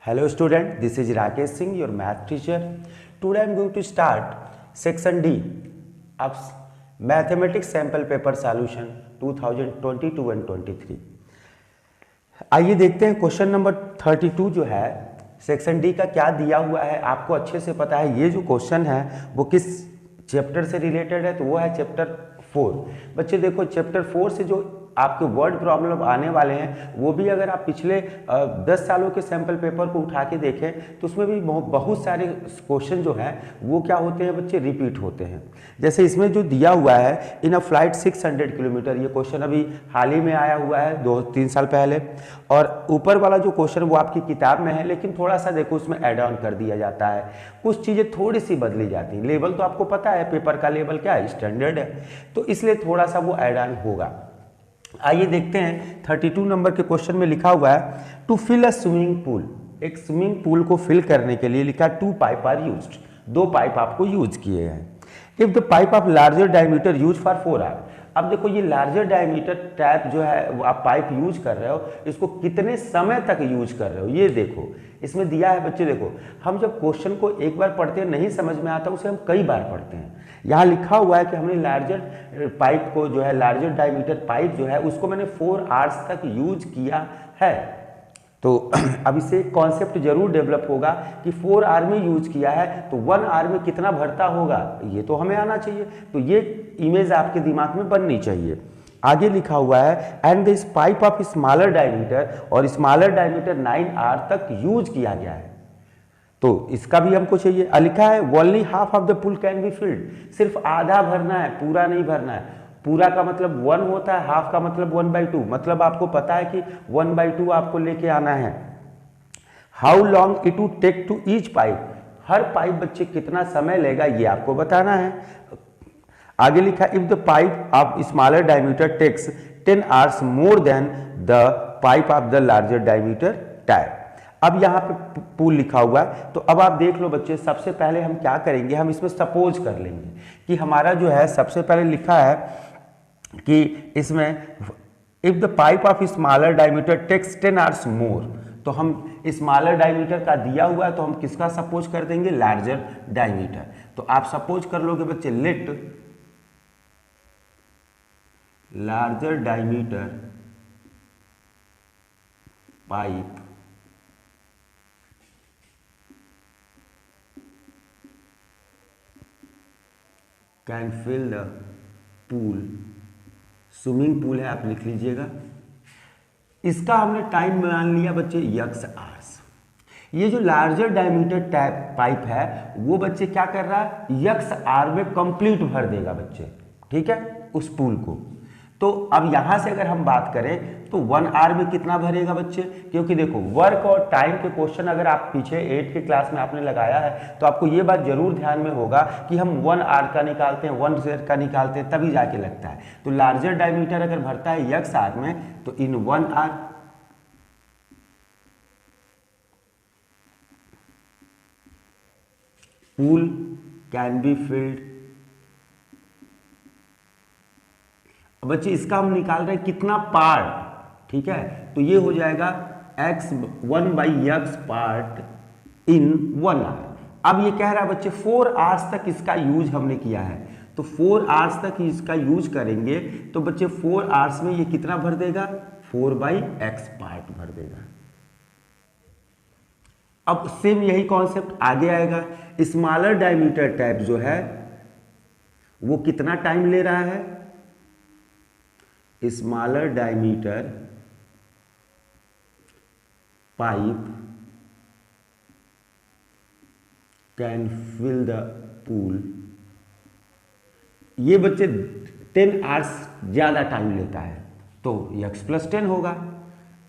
Hello student, this is Rakesh Singh, your math teacher. Today I am going to start section D of Mathematics Sample Paper Solution 2022 and 23. आइए देखते हैं question number 32 जो है section D का क्या दिया हुआ है। आपको अच्छे से पता है ये जो क्वेश्चन है वो किस चैप्टर से रिलेटेड है, तो वो है चैप्टर 4। बच्चे देखो चैप्टर 4 से जो आपके वर्ड प्रॉब्लम आने वाले हैं वो भी अगर आप पिछले 10 सालों के सैंपल पेपर को उठा के देखें तो उसमें भी बहुत सारे क्वेश्चन जो हैं वो क्या होते हैं बच्चे, रिपीट होते हैं। जैसे इसमें जो दिया हुआ है इन अ फ्लाइट 600 किलोमीटर, ये क्वेश्चन अभी हाल ही में आया हुआ है 2-3 साल पहले। और ऊपर वाला जो क्वेश्चन वो आपकी किताब में है, लेकिन थोड़ा सा देखो उसमें ऐड ऑन कर दिया जाता है, कुछ चीज़ें थोड़ी सी बदली जाती हैं। लेवल तो आपको पता है पेपर का लेवल क्या है, स्टैंडर्ड है, तो इसलिए थोड़ा सा वो ऐड ऑन होगा। आइए देखते हैं 32 नंबर के क्वेश्चन में लिखा हुआ है to fill a swimming pool. एक स्विमिंग पूल को फिल करने के लिए लिखा 2 पाइप आर यूज्ड, 2 पाइप आपको यूज किए हैं। If the pipe of larger diameter use for 4 hour. अब देखो ये लार्जर डायमीटर टैप जो है वो आप पाइप यूज कर रहे हो, इसको कितने समय तक यूज कर रहे हो ये देखो इसमें दिया है। बच्चे देखो हम जब क्वेश्चन को एक बार पढ़ते हैं नहीं समझ में आता, उसे हम कई बार पढ़ते हैं। यहाँ लिखा हुआ है कि हमने लार्जर पाइप को जो है लार्जर डायमीटर पाइप जो है उसको मैंने 4 आवर्स तक यूज किया है। तो अब इससे एक कॉन्सेप्ट जरूर डेवलप होगा कि 4 आवर में यूज किया है तो 1 आवर में कितना भरता होगा, ये तो हमें आना चाहिए। तो ये इमेज आपके दिमाग में बननी चाहिए। आगे लिखा हुआ है and this pipe of smaller diameter, और स्मॉलर डायमीटर 9 आवर तक यूज किया गया है, तो इसका भी हमको चाहिए। लिखा है only half of the pool can be field, सिर्फ आधा भरना है, पूरा नहीं भरना है। पूरा का मतलब 1 होता है, हाफ का मतलब 1/2, मतलब आपको पता है कि 1/2 आपको लेके आना है। How long it would take to each pipe, हर पाइप बच्चे कितना समय लेगा ये आपको बताना है। आगे लिखा if the pipe of smaller diameter takes 10 hours more than the pipe of the larger diameter tap. अब यहाँ पे पूल लिखा हुआ है, तो अब आप देख लो बच्चे, सबसे पहले हम क्या करेंगे, हम इसमें सपोज कर लेंगे कि हमारा जो है सबसे पहले लिखा है कि इसमें if the pipe of smaller diameter takes 10 hours more, तो हम स्मॉलर डायमीटर का दिया हुआ है तो हम किसका सपोज कर देंगे, लार्जर डायमीटर। तो आप सपोज कर लोगे बच्चे let larger diameter pipe can fill the pool, swimming pool है आप लिख लीजिएगा। इसका हमने टाइम मान लिया बच्चे x आवर्स। ये जो लार्जर डायमीटर टैप पाइप है वो बच्चे क्या कर रहा है, x आवर में कंप्लीट भर देगा बच्चे, ठीक है, उस पूल को। तो अब यहां से अगर हम बात करें तो 1 आवर में कितना भरेगा बच्चे, क्योंकि देखो वर्क और टाइम के क्वेश्चन अगर आप पीछे 8 के क्लास में आपने लगाया है तो आपको ये बात जरूर ध्यान में होगा कि हम 1 आवर का निकालते हैं, 1 सेट का निकालते हैं, तभी जाके लगता है। तो लार्जर डायमीटर अगर भरता है x आवर में तो in 1 hour pool can be filled. बच्चे इसका हम निकाल रहे हैं कितना पार्ट, ठीक है, तो ये हो जाएगा x1/x पार्ट इन 1 आवर। अब ये कह रहा है बच्चे 4 आवर्स तक इसका यूज हमने किया है, तो 4 आवर्स तक इसका यूज करेंगे तो बच्चे 4 आवर्स में ये कितना भर देगा, 4/x पार्ट भर देगा। अब सेम यही कॉन्सेप्ट आगे आएगा। स्मॉलर डायमीटर टैप जो है वो कितना टाइम ले रहा है, smaller diameter pipe can fill the pool, ये बच्चे 10 आवर्स ज्यादा टाइम लेता है तो x + 10 होगा।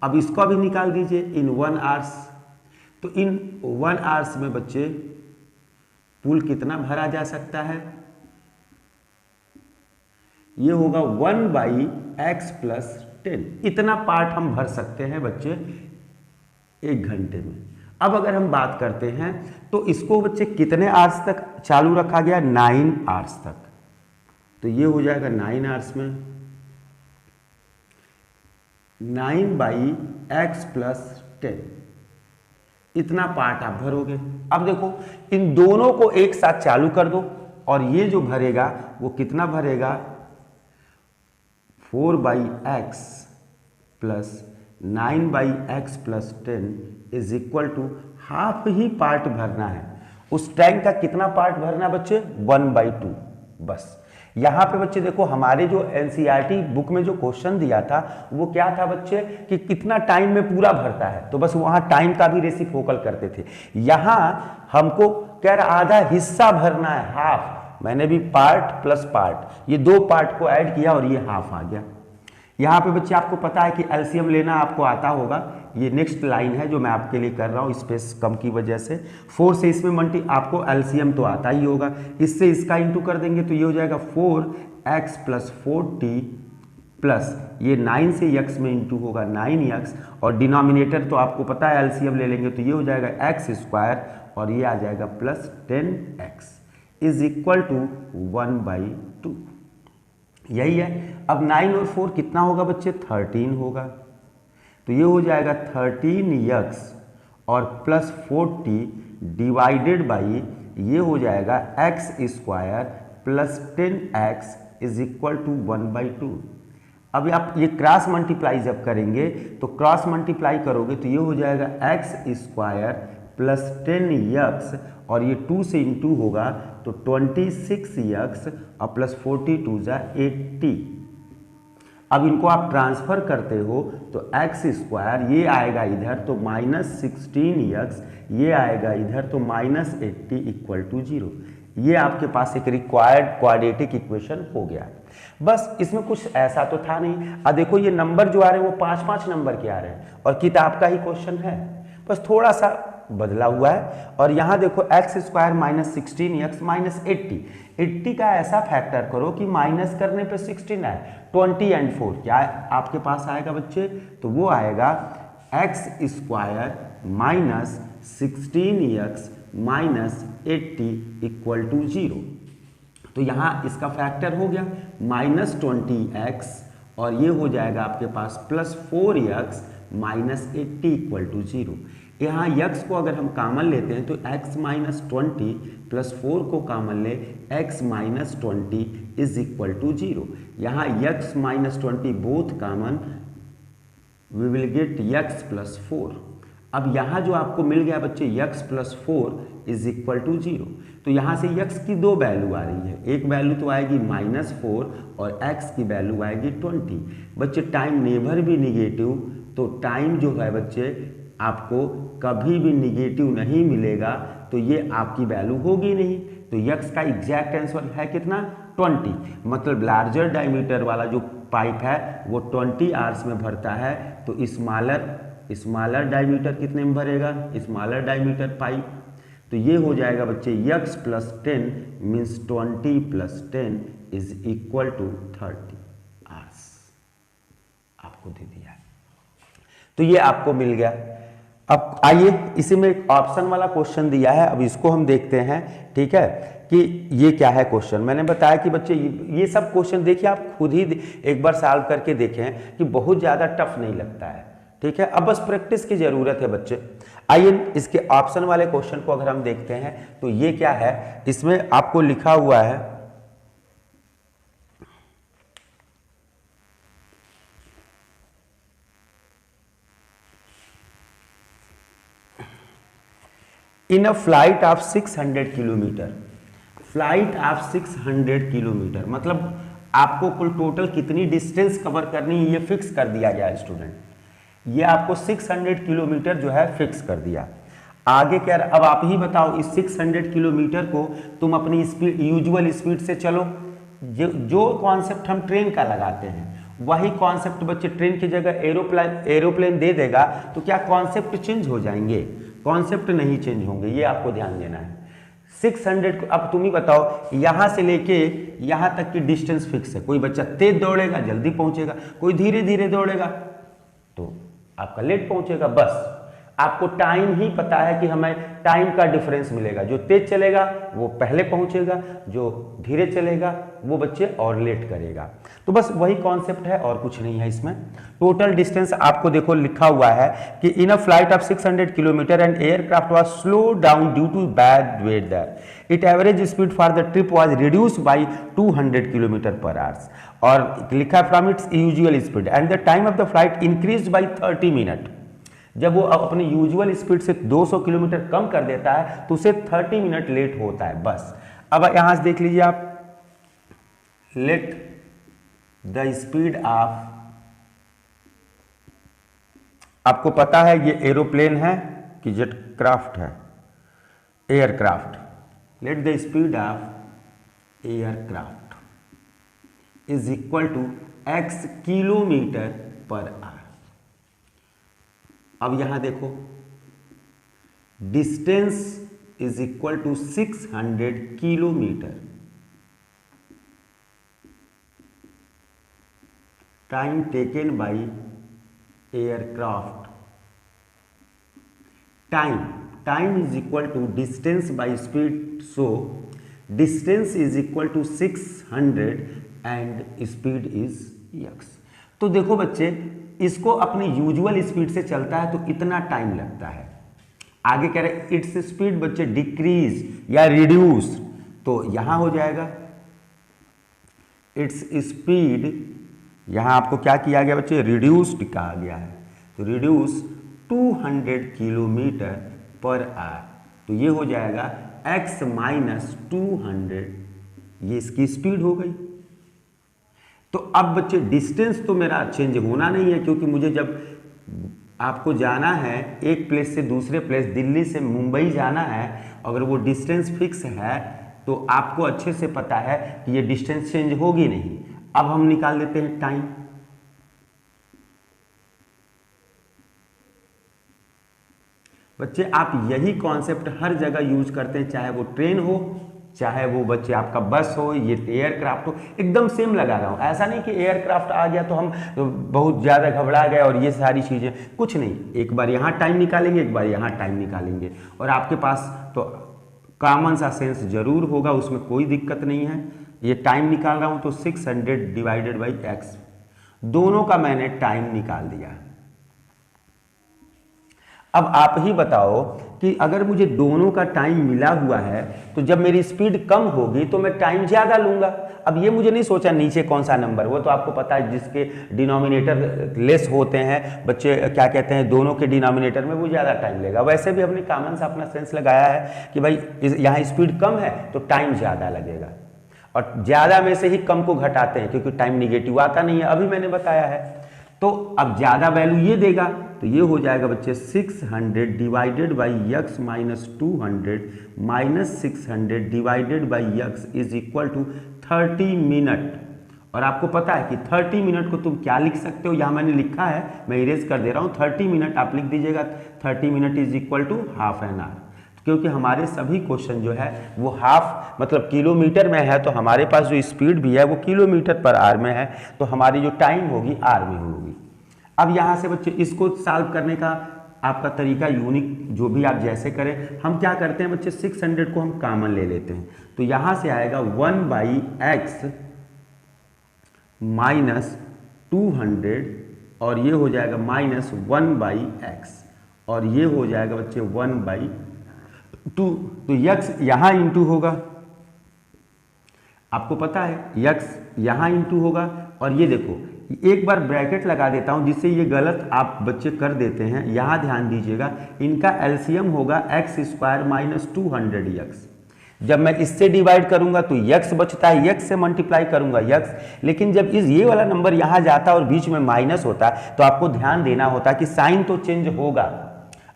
अब इसको अभी निकाल दीजिए इन 1 आवर्स, तो इन 1 आवर्स में बच्चे पूल कितना भरा जा सकता है, ये होगा 1/x + 10, इतना पार्ट हम भर सकते हैं बच्चे 1 घंटे में। अब अगर हम बात करते हैं तो इसको बच्चे कितने आवर्स तक चालू रखा गया, 9 आवर्स तक, तो ये हो जाएगा 9 आवर्स में 9/x + 10, इतना पार्ट आप भरोगे। अब देखो इन दोनों को एक साथ चालू कर दो और ये जो भरेगा वो कितना भरेगा, 4/x plus 9/x plus 10 is equal to half ही पार्ट भरना है। उस टैंक का कितना पार्ट भरना है बच्चे, 1/2 बस। यहां पे बच्चे देखो हमारे जो एनसीईआरटी बुक में जो क्वेश्चन दिया था वो क्या था बच्चे कि कितना टाइम में पूरा भरता है, तो बस वहां टाइम का भी रेसिप्रोकल करते थे। यहां हमको कह रहा आधा हिस्सा भरना है, हाफ। मैंने भी पार्ट प्लस पार्ट ये दो पार्ट को ऐड किया और ये हाफ आ गया। यहाँ पे बच्चे आपको पता है कि एलसीएम लेना आपको आता होगा, ये नेक्स्ट लाइन है जो मैं आपके लिए कर रहा हूँ स्पेस कम की वजह से। 4 से इसमें आपको एलसीएम तो आता ही होगा, इससे इसका इंटू कर देंगे तो ये हो जाएगा 4x प्लस 4t प्लस ये 9 से x में इंटू होगा 9x और डिनोमिनेटर तो आपको पता है एलसीएम ले लेंगे तो ये हो जाएगा x स्क्वायर और ये आ जाएगा plus 10x is equal to 1/2। यही है। अब 9 और 4 कितना होगा बच्चे, 13 होगा, तो ये हो जाएगा 13x और प्लस 4t डिवाइडेड बाई ये हो जाएगा x square plus 10x is equal to 1/2। अब आप ये क्रॉस मल्टीप्लाई जब करेंगे तो क्रॉस मल्टीप्लाई करोगे तो ये हो जाएगा x स्क्वायर प्लस 10x और ये 2 से इंटू होगा तो 26x और प्लस 42 जा 80। अब इनको आप ट्रांसफर करते हो तो x स्क्वायर ये आएगा इधर तो माइनस 16x, ये आएगा इधर तो माइनस 80 इक्वल टू 0। ये आपके पास एक रिक्वायर्ड क्वाड्रेटिक इक्वेशन हो गया। बस इसमें कुछ ऐसा तो था नहीं। अब देखो ये नंबर जो आ रहे हैं वो 5-5 नंबर के आ रहे हैं और किताब का ही क्वेश्चन है, बस थोड़ा सा बदला हुआ है। और यहाँ देखो x square minus 16x minus 80 का ऐसा फैक्टर करो कि माइनस करने पे 16 आए। 20 एंड 4 क्या आपके पास आएगा बच्चे, तो वो आएगा x square minus 16x minus 80 equal to 0। तो यहाँ इसका फैक्टर हो गया माइनस 20x और ये हो जाएगा आपके पास plus 4x minus 80 equal to 0। यहाँ x को अगर हम कॉमन लेते हैं तो x माइनस 20 प्लस 4 को कॉमन ले x minus 20 is equal to 0। यहाँ x minus 20 both common, we will get x plus 4। अब यहाँ जो आपको मिल गया बच्चे x plus 4 is equal to 0, तो यहाँ से x की दो वैल्यू आ रही है, एक वैल्यू तो आएगी -4 और x की वैल्यू आएगी 20। बच्चे टाइम नेवर भी निगेटिव, तो टाइम जो है बच्चे आपको कभी भी निगेटिव नहीं मिलेगा, तो ये आपकी वैल्यू होगी नहीं। तो x का एग्जैक्ट आंसर है कितना, 20। मतलब लार्जर डायमीटर वाला जो पाइप है वो 20 आवर्स में भरता है, तो स्मॉलर डायमीटर कितने में भरेगा, स्मॉलर डायमीटर पाइप। तो ये हो जाएगा बच्चे x plus 10 means 20 plus 10 is equal to 30 hours आपको दे दिया है। तो ये आपको मिल गया। अब आइए इसी में एक ऑप्शन वाला क्वेश्चन दिया है, अब इसको हम देखते हैं। ठीक है कि ये क्या है क्वेश्चन। मैंने बताया कि बच्चे ये सब क्वेश्चन देखिए आप खुद ही एक बार सॉल्व करके देखें कि बहुत ज़्यादा टफ नहीं लगता है। ठीक है, अब बस प्रैक्टिस की ज़रूरत है बच्चे। आइए इसके ऑप्शन वाले क्वेश्चन को अगर हम देखते हैं तो ये क्या है, इसमें आपको लिखा हुआ है in a flight of 600 kilometre, flight of 600 kilometre मतलब आपको कुल टोटल कितनी डिस्टेंस कवर करनी है ये फिक्स कर दिया गया है स्टूडेंट। ये आपको 600 किलोमीटर जो है फिक्स कर दिया। आगे क्या, अब आप ही बताओ इस 600 किलोमीटर को तुम अपनी स्पीड, यूजुअल स्पीड से चलो। जो कॉन्सेप्ट हम ट्रेन का लगाते हैं वही कॉन्सेप्ट बच्चे ट्रेन की जगह एरोप्लेन दे देगा, तो क्या कॉन्सेप्ट चेंज हो जाएंगे, कॉन्सेप्ट नहीं चेंज होंगे, ये आपको ध्यान देना है। 600 अब तुम ही बताओ यहाँ से लेके यहाँ तक की डिस्टेंस फिक्स है। कोई बच्चा तेज दौड़ेगा जल्दी पहुँचेगा, कोई धीरे धीरे दौड़ेगा तो आपका लेट पहुँचेगा। बस आपको टाइम ही पता है कि हमें टाइम का डिफरेंस मिलेगा, जो तेज चलेगा वो पहले पहुंचेगा, जो धीरे चलेगा वो बच्चे और लेट करेगा। तो बस वही कॉन्सेप्ट है और कुछ नहीं है इसमें। टोटल डिस्टेंस आपको देखो लिखा हुआ है कि in a flight of 600 kilometre and aircraft was slow down due to bad weather, it average speed for the trip was reduced by 200 kilometre per hours, और लिखा from its usual speed and the time of the flight increased by 30 minute. जब वो अपनी usual speed से 200 kilometre कम कर देता है तो उसे 30 मिनट लेट होता है बस। अब यहां से देख लीजिए आप, लेट द स्पीड ऑफ, आपको पता है ये एरोप्लेन है कि जेट क्राफ्ट है, aircraft, let the speed of aircraft is equal to x kilometre per hour. अब यहां देखो distance is equal to 600 kilometre, time taken by aircraft, time is equal to distance by speed, so distance is equal to 600 and speed is x। तो देखो बच्चे, इसको अपनी usual speed से चलता है तो इतना टाइम लगता है। आगे कह रहे इट्स स्पीड बच्चे डिक्रीज या रिड्यूस, तो यहां हो जाएगा इट्स स्पीड, यहां आपको क्या किया गया बच्चे, रिड्यूस्ड कहा गया है, तो रिड्यूस 200 किलोमीटर पर आवर, तो ये हो जाएगा x माइनस 200, ये इसकी स्पीड हो गई। तो अब बच्चे डिस्टेंस तो मेरा चेंज होना नहीं है, क्योंकि मुझे जब आपको जाना है एक प्लेस से दूसरे प्लेस, दिल्ली से मुंबई जाना है, अगर वो डिस्टेंस फिक्स है तो आपको अच्छे से पता है कि ये डिस्टेंस चेंज होगी नहीं। अब हम निकाल देते हैं टाइम, बच्चे आप यही कॉन्सेप्ट हर जगह यूज करते हैं, चाहे वो ट्रेन हो, चाहे वो बच्चे आपका बस हो, ये एयरक्राफ्ट हो, एकदम सेम लगा रहा हूं। ऐसा नहीं कि एयरक्राफ्ट आ गया तो हम बहुत ज़्यादा घबरा गए और ये सारी चीज़ें, कुछ नहीं, एक बार यहाँ टाइम निकालेंगे, एक बार यहाँ टाइम निकालेंगे, और आपके पास तो कॉमन सा सेंस जरूर होगा, उसमें कोई दिक्कत नहीं है। ये टाइम निकाल रहा हूँ तो 600 डिवाइडेड बाई x, दोनों का मैंने टाइम निकाल दिया। अब आप ही बताओ कि अगर मुझे दोनों का टाइम मिला हुआ है तो जब मेरी स्पीड कम होगी तो मैं टाइम ज़्यादा लूंगा। अब ये मुझे नहीं सोचा नीचे कौन सा नंबर, वो तो आपको पता है जिसके डिनोमिनेटर लेस होते हैं बच्चे, क्या कहते हैं, दोनों के डिनोमिनेटर में वो ज़्यादा टाइम लेगा। वैसे भी हमने कॉमन सा अपना सेंस लगाया है कि भाई यहाँ स्पीड कम है तो टाइम ज़्यादा लगेगा, और ज़्यादा में से ही कम को घटाते हैं क्योंकि टाइम निगेटिव आता नहीं है, अभी मैंने बताया है। तो अब ज़्यादा वैल्यू ये देगा तो ये हो जाएगा बच्चे 600 divided by x minus 200 minus 600 divided by x is equal to 30 minute. और आपको पता है कि 30 मिनट को तुम क्या लिख सकते हो, यहाँ मैंने लिखा है, मैं इरेज कर दे रहा हूँ, 30 मिनट आप लिख दीजिएगा, 30 minute is equal to half an hour, क्योंकि हमारे सभी क्वेश्चन जो है वो हाफ मतलब किलोमीटर में है, तो हमारे पास जो स्पीड भी है वो किलोमीटर पर आवर में है, तो हमारी जो टाइम होगी आवर में होगी। अब यहाँ से बच्चे इसको सॉल्व करने का आपका तरीका यूनिक, जो भी आप जैसे करें, हम क्या करते हैं बच्चे 600 को हम कॉमन ले लेते हैं, तो यहाँ से आएगा 1/x माइनस 200 और ये हो जाएगा माइनस 1/x और ये हो जाएगा बच्चे 1/2, तो x यहाँ इंटू होगा, आपको पता है x यहाँ इंटू होगा, और ये देखो एक बार ब्रैकेट लगा देता हूं जिससे ये गलत आप बच्चे कर देते हैं, यहाँ ध्यान दीजिएगा, इनका एलसीएम होगा x² माइनस 200x। जब मैं इससे डिवाइड करूंगा तो x बचता है, x से मल्टीप्लाई करूंगा x, लेकिन जब ये वाला नंबर यहाँ जाता है और बीच में माइनस होता है तो आपको ध्यान देना होता है कि साइन तो चेंज होगा।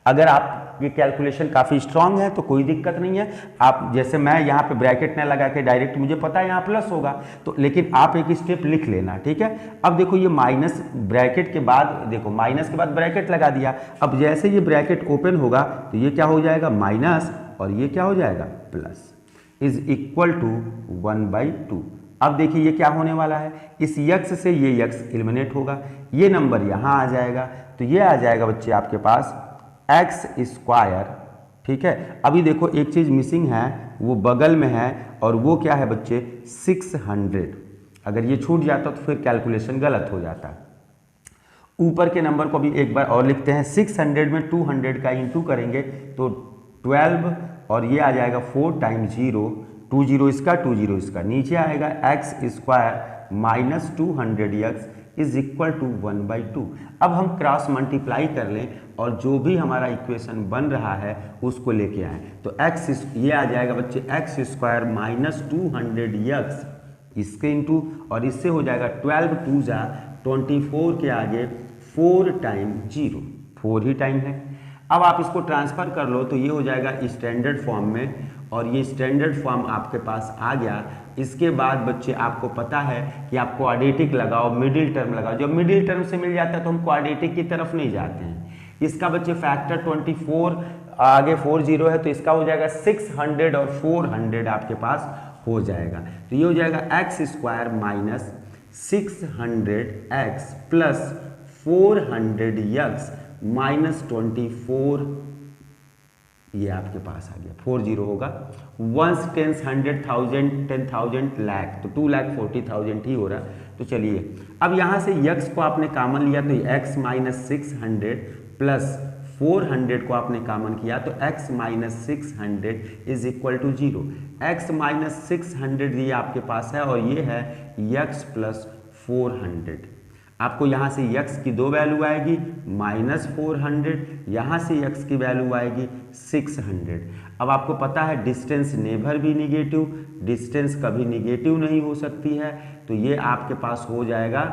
अगर आप ये कैलकुलेशन काफ़ी स्ट्रांग है तो कोई दिक्कत नहीं है, आप जैसे मैं यहाँ पे ब्रैकेट न लगा के डायरेक्ट, मुझे पता है यहाँ प्लस होगा तो, लेकिन आप एक स्टेप लिख लेना, ठीक है। अब देखो ये माइनस ब्रैकेट के बाद, देखो माइनस के बाद ब्रैकेट लगा दिया, अब जैसे ये ब्रैकेट ओपन होगा तो ये क्या हो जाएगा माइनस और ये क्या हो जाएगा प्लस, इज इक्वल टू 1/2। अब देखिए ये क्या होने वाला है, इस x से ये x एलिमिनेट होगा, ये नंबर यहाँ आ जाएगा, तो ये आ जाएगा बच्चे आपके पास एक्स स्क्वायर, ठीक है। अभी देखो एक चीज़ मिसिंग है, वो बगल में है, और वो क्या है बच्चे 600। अगर ये छूट जाता तो फिर कैलकुलेशन गलत हो जाता। ऊपर के नंबर को भी एक बार और लिखते हैं। 600 में 200 का इंटू करेंगे तो 12, और ये आ जाएगा 4 टाइम्स 0, 2 0 इसका 2 0 इसका, नीचे आएगा x square minus 200x is equal to 1/2। अब हम क्रॉस मल्टीप्लाई कर लें और जो भी हमारा इक्वेशन बन रहा है उसको लेके आए, तो एक्स ये आ जाएगा बच्चे एक्स स्क्वायर माइनस 200x इसके इंटू, और इससे हो जाएगा 12 2 जा 24 के आगे 4 टाइम 0, 4 ही टाइम है। अब आप इसको ट्रांसफ़र कर लो तो ये हो जाएगा स्टैंडर्ड फॉर्म में, और ये स्टैंडर्ड फॉर्म आपके पास आ गया। इसके बाद बच्चे आपको पता है कि आप क्वाड्रेटिक लगाओ, मिडिल टर्म लगाओ। जब मिडिल टर्म से मिल जाता है तो हम क्वाड्रेटिक की तरफ नहीं जाते हैं। इसका बच्चे फैक्टर 24 आगे 4 0 है, तो इसका हो जाएगा 600 और 400 आपके पास हो जाएगा। तो ये हो जाएगा x square minus 600x plus 400x minus 24, ये आपके पास आ गया। 4 0 होगा, 1 10 100,000 10,000 लाख, तो 2,40,000 ही हो रहा। तो चलिए अब यहाँ से x को आपने कॉमन लिया तो x माइनस 600 प्लस 400 को आपने कॉमन किया तो x minus 600 is equal to 0। x minus 600 ये आपके पास है, और ये है x प्लस 400। आपको यहाँ से x की 2 वैल्यू आएगी माइनस 400, यहाँ से x की वैल्यू आएगी 600। अब आपको पता है डिस्टेंस नेवर भी निगेटिव, डिस्टेंस कभी निगेटिव नहीं हो सकती है, तो ये आपके पास हो जाएगा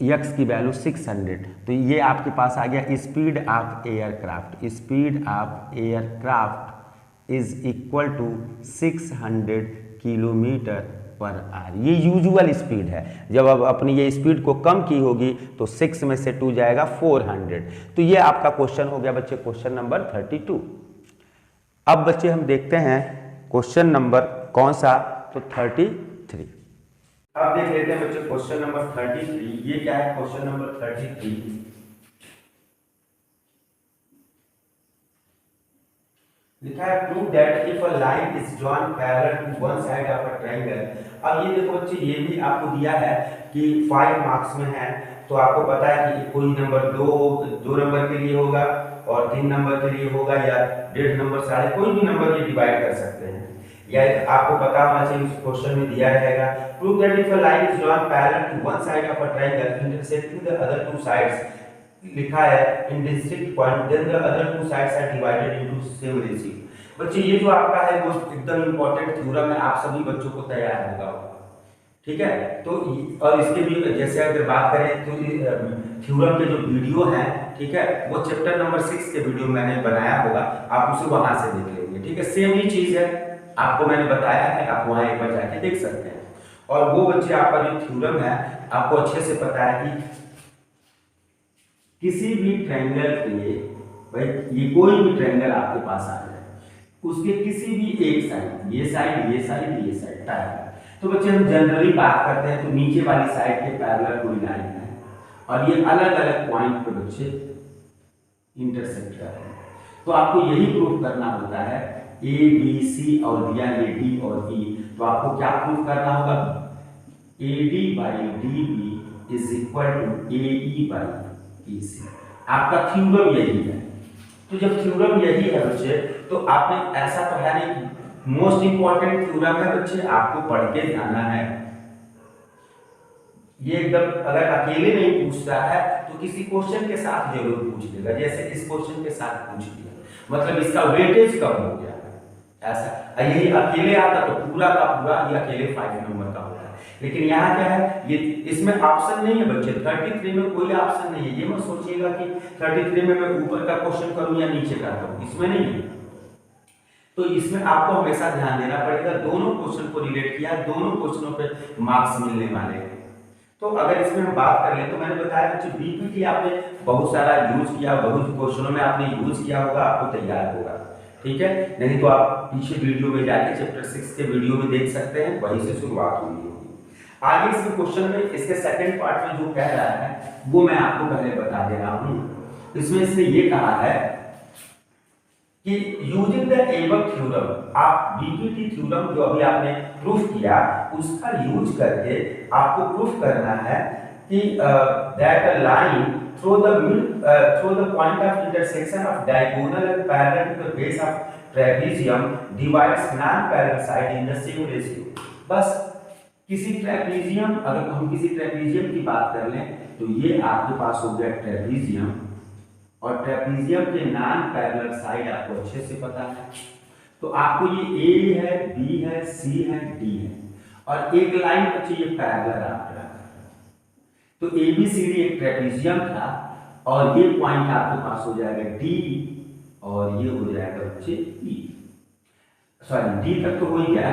x की वैल्यू 600। तो ये आपके पास आ गया speed of aircraft. Speed of aircraft is equal to 600 kilometre per hour. ये यूजुअल स्पीड है। जब अब अपनी ये स्पीड को कम की होगी तो 6 में से 2 जाएगा 400। तो ये आपका क्वेश्चन हो गया बच्चे, क्वेश्चन नंबर 32। अब बच्चे हम देखते हैं क्वेश्चन नंबर कौन सा, तो 33। अब देख लेते हैं बच्चे क्वेश्चन नंबर 33। ये क्या है क्वेश्चन नंबर 33? लिखा है prove that if a line is drawn parallel to one side of a triangle. अब ये देखो बच्चे, ये भी आपको दिया है कि 5 मार्क्स में है, तो आपको पता है कि कोई नंबर 2 नंबर के लिए होगा और 3 नंबर के लिए होगा, या 1.5 नंबर, साढ़े कोई भी नंबर ये डिवाइड कर सकते हैं, या आपको पता होना चाहिए उस क्वेश्चन में दिया रहेगा। Prove that if a line is drawn parallel to one side of a triangle intersecting the other 2 sides, लिखा है in distinct point then the other 2 sides are divided into same ratio. बच्चे ये जो आपका है वो एकदम इंपॉर्टेंट थ्योरम है, आप सभी बच्चों को तैयार होगा, ठीक है। तो और इसके भी जैसे अगर बात करें तो थ्योरम के जो वीडियो हैं, ठीक है, वो चैप्टर नंबर 6 के वीडियो मैंने बनाया होगा, आप उसे वहां से देख लेंगे, ठीक है। सेम ही चीज है, आपको मैंने बताया है, आप वहां एक बार जाके देख सकते हैं। और वो बच्चे आपका जो थ्योरम है आपको अच्छे से पता है कि किसी भी ट्रायंगल के लिए, भाई ये कोई भी ट्रायंगल आपके पास आ जाए, उसके किसी भी एक साइड, ये साइड ये साइड ये साइड पैरेलल, तो बच्चे हम जनरली बात करते हैं तो नीचे वाली साइड के पैरेलल कोई लाइन है और ये अलग अलग पॉइंट पे बच्चे इंटरसेक्ट कर रहे हैं। तो आपको यही प्रूफ करना होता है, ए बी सी और दिया ये डी और ई, तो आपको क्या प्रूफ करना होगा, A D by D B is equal to A E by E C. आपका थ्योरम यही है। तो जब थ्योरम यही है बच्चे, तो आपने ऐसा तो है नहीं, मोस्ट इंपॉर्टेंट थ्योरम है बच्चे, आपको पढ़ के जाना है। ये एकदम अगर अकेले नहीं पूछता है तो किसी क्वेश्चन के साथ जरूर पूछ लेगा, जैसे इस क्वेश्चन के साथ पूछ लिया, मतलब इसका वेटेज कम हो गया ऐसा। यही अकेले आता तो पूरा का पूरा ये अकेले 5 नंबर का होता है, लेकिन यहाँ क्या है, ये इसमें ऑप्शन नहीं है बच्चे। 33 में कोई ऑप्शन नहीं है। ये मत सोचिएगा कि 33 में मैं ऊपर का क्वेश्चन करूं या नीचे का करूं, इसमें नहीं है। तो इसमें आपको हमेशा ध्यान देना पड़ेगा, दोनों क्वेश्चन को रिलेट किया, दोनों क्वेश्चनों पे मार्क्स मिलने वाले हैं। तो अगर इसमें हम बात कर ले तो मैंने बताया बच्चे बीपीटी आपने बहुत सारा यूज किया, बहुत क्वेश्चनों में आपने यूज किया होगा, आपको तैयार होगा, ठीक है। नहीं तो आप पीछे वीडियो में जाके चैप्टर 6 के वीडियो में देख सकते हैं, वहीं से शुरुआत हुई होगी। आगे इस क्वेश्चन में इसके सेकंड पार्ट में जो कह रहा है वो मैं आपको पहले बता दे रहा हूं। इसमें इसने ये कहा है कि यूजिंग द एबव थ्योरम, आप बीपीटी थ्योरम जो अभी आपने प्रूफ किया उसका यूज करके आपको प्रूफ करना है कि that a line through the point of intersection of diagonal and parallel to the base of trapezium divides non-parallel side in the same ratio। बस किसी ट्रेपीजियम, अगर हम किसी ट्रेपीजियम की बात कर लें तो ये आपके पास हो गया ट्रेपीजियम, और ट्रेपीजियम के नॉन पैरेलल साइड आपको अच्छे से पता है। तो आपको ये ए है, बी है, सी है, डी है, और एक लाइन बची ये पैरेलल आपका। तो ए बी सी डी एक ट्रेपीजियम था, और ये पॉइंट आपके पास हो जाएगा डी, और ये हो जाएगा बच्चे ई, सॉरी डी तक तो हो ही गया,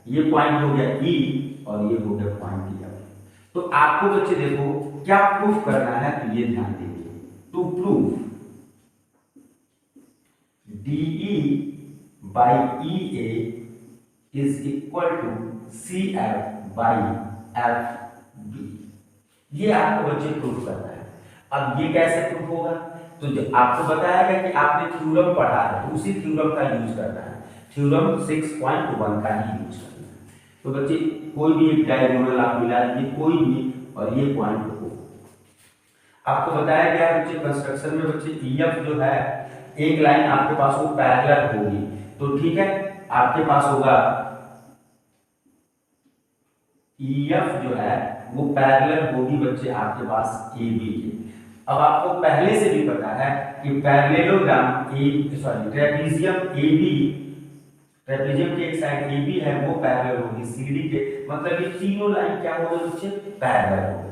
ये पॉइंट हो गया ई, और ये हो गया पॉइंट ई। तो आपको बच्चे देखो क्या प्रूफ करना है, तो ये ध्यान दीजिए, to proof DE by EA is equal to CF by FB, ये आपको बच्चे प्रूफ करना है। अब ये कैसे प्रूफ होगा, तो जो आपको बताया गया कि आपने थ्योरम पढ़ा है तो उसी थ्योरम का यूज करना है, थ्योरम 6.1 का ही यूज करना है। तो बच्चे कोई भी एक डायगोनल आप मिला लीजिए, कोई भी, और ये पॉइंट को आपको बताया गया बच्चे कंस्ट्रक्शन में बच्चे EF जो है एक लाइन आपके पास वो पैरेलल होगी, तो ठीक है आपके पास होगा EF जो है वो पैरेलल होगी बच्चे आपके पास AB के। अब आपको पहले से भी पता है कि पैरेललोग्राम ट्रेपीजियम AB, ट्रेपीजियम की एक साइड AB है वो पैरेलल होगी CD के, मतलब ये तीनों लाइन क्या हो गए बच्चे पैरेलल हो गए।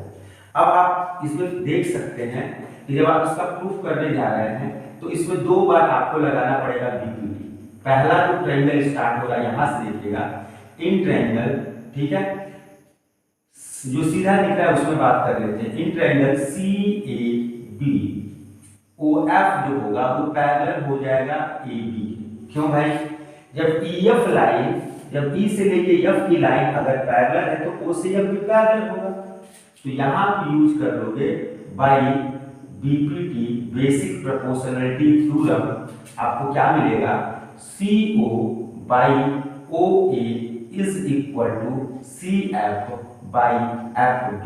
अब आप इसमें देख सकते हैं कि जब आप इसका प्रूफ करने जा रहे हैं तो इसमें दो बार आपको लगाना पड़ेगा बीपीटी। पहला जो ट्रायंगल स्टार्ट होगा यहां से देखिएगा इन ट्रायंगल, ठीक है, जो सीधा दिख रहा है उसमें बात कर लेते हैं। इन ट्रायंगल CAB OF जो होगा वो पैरेलल हो जाएगा AB। क्यों भाई, जब EF लाइन, जब E से लेके F की लाइन अगर पैरेलल है तो O से F भी पैरेलल होगा, तो यहां आप यूज कर लोगे by BPT basic proportionality theorem, आपको क्या मिलेगा CO by OA is equal to CF by FB।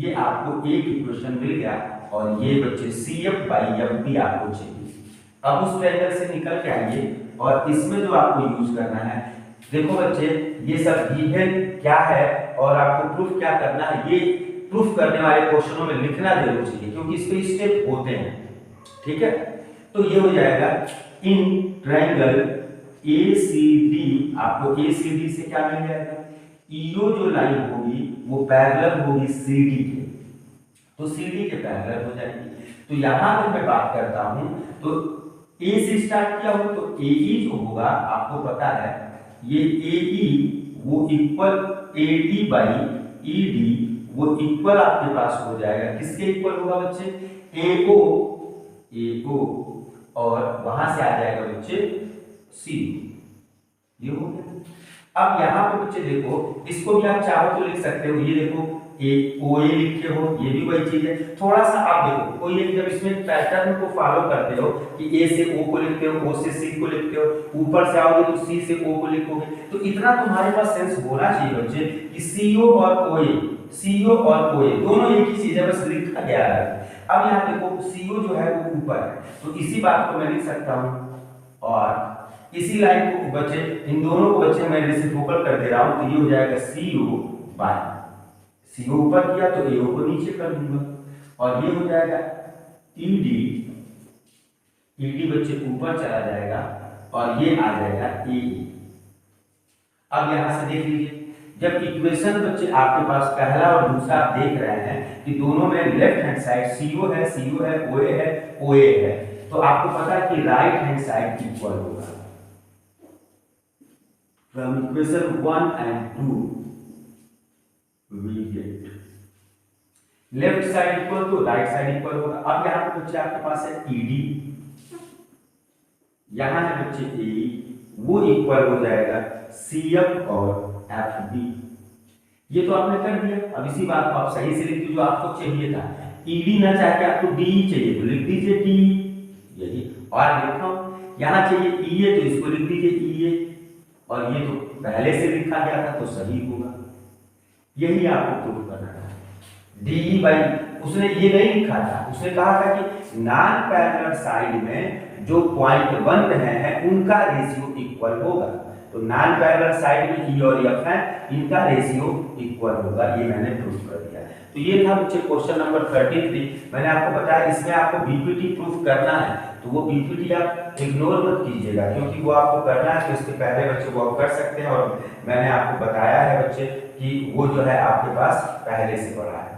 ये आपको एक इक्वेशन मिल गया, और ये बच्चे CF बाई FB आपको चाहिए। अब उस ट्रायंगल से निकल के आइए, और इसमें जो आपको यूज करना है, देखो बच्चे ये सब गिवन क्या है और आपको प्रूफ क्या करना है, ये प्रूफ करने वाले क्वेश्चनों में लिखना जरूर चाहिए क्योंकि इस पे स्टेप होते हैं, ठीक है। तो ये हो जाएगा इन ट्रायंगल ACD, आपको ACD से क्या मिल जाएगा, EO जो लाइन होगी वो पैरेलल होगी CD के, तो CD के पैरेलल हो जाएगी। तो यहां पर मैं बात करता हूं तो A से स्टार्ट किया हो तो AE जो होगा आपको पता है, ये AE वो इक्वल AD बाई ED वो इक्वल आपके पास हो जाएगा, किसके इक्वल होगा बच्चे, AO, और वहां से आ जाएगा बच्चे CO, ये हो गया। अब यहाँ पे बच्चे देखो इसको भी आप चाहो तो लिख सकते हो, ये देखो OA लिखे हो, ये भी वही चीज है। थोड़ा सा आप देखो कोई एक जब इसमें पैटर्न को फॉलो करते हो कि A से O को लिखते हो, O से C को लिखते हो, ऊपर से आओगे तो C से O को लिखोगे, तो इतना तुम्हारे पास सेंस होना चाहिए बच्चे कि CO और OA दोनों एक ही चीज है, बस लिखा गया है। अब यहाँ देखो CO जो है वो ऊपर है, तो इसी बात को मैं लिख सकता हूँ, और इसी लाइन को बच्चे इन दोनों को बच्चे मैं रेसिप्रोकल कर दे रहा हूँ, तो ये हो जाएगा CO बाय CO ऊपर किया तो AO को नीचे कर दूंगा, और ये हो जाएगा ED बच्चे ऊपर चला जाएगा, और ये आ जाएगा AE। अब यहां से देख लीजिए, जब इक्वेशन बच्चे आपके पास पहला और दूसरा आप देख रहे हैं कि दोनों में लेफ्ट हैंड साइड CO है, OA है, OA है, तो आपको पता है कि राइट हैंड साइड इक्वल होगा। From equation 1 and 2 we get left side equal तो राइट साइड इक्वल होगा। अब यहाँ पे बच्चे आपके पास है ED, यहाँ है बच्चे AE, वो इक्वल हो जाएगा CF और FB। ये तो आपने कर दिया। अब इसी बात को आप सही से लिख दीजिए, जो आपको चाहिए था ईडी ना चाह के आपको डी चाहिए तो लिख दीजिए डी, यही। और लिखा यहाँ चाहिए ईए तो इसको लिख दीजिए ईए, और ये तो पहले से लिखा गया था तो सही होगा। यही आपको प्रूव करना है। डी बाई, उसने ये नहीं लिखा था, उसने कहा था कि नॉन पैरेलल साइड में जो पॉइंट बन रहे हैं उनका रेशियो इक्वल होगा। तो नॉन पैरेलल साइड में ई और एफ है, इनका रेशियो इक्वल होगा, ये मैंने प्रूव कर दिया। तो ये था बच्चे क्वेश्चन नंबर 33। मैंने आपको बताया इसमें आपको बीपीटी प्रूफ करना है, तो वो बीपीटी आप इग्नोर मत कीजिएगा, क्योंकि वो आपको करना है। तो इसके पहले बच्चे वो आप कर सकते हैं, और मैंने आपको बताया है बच्चे कि वो जो है आपके पास पहले से पढ़ा है।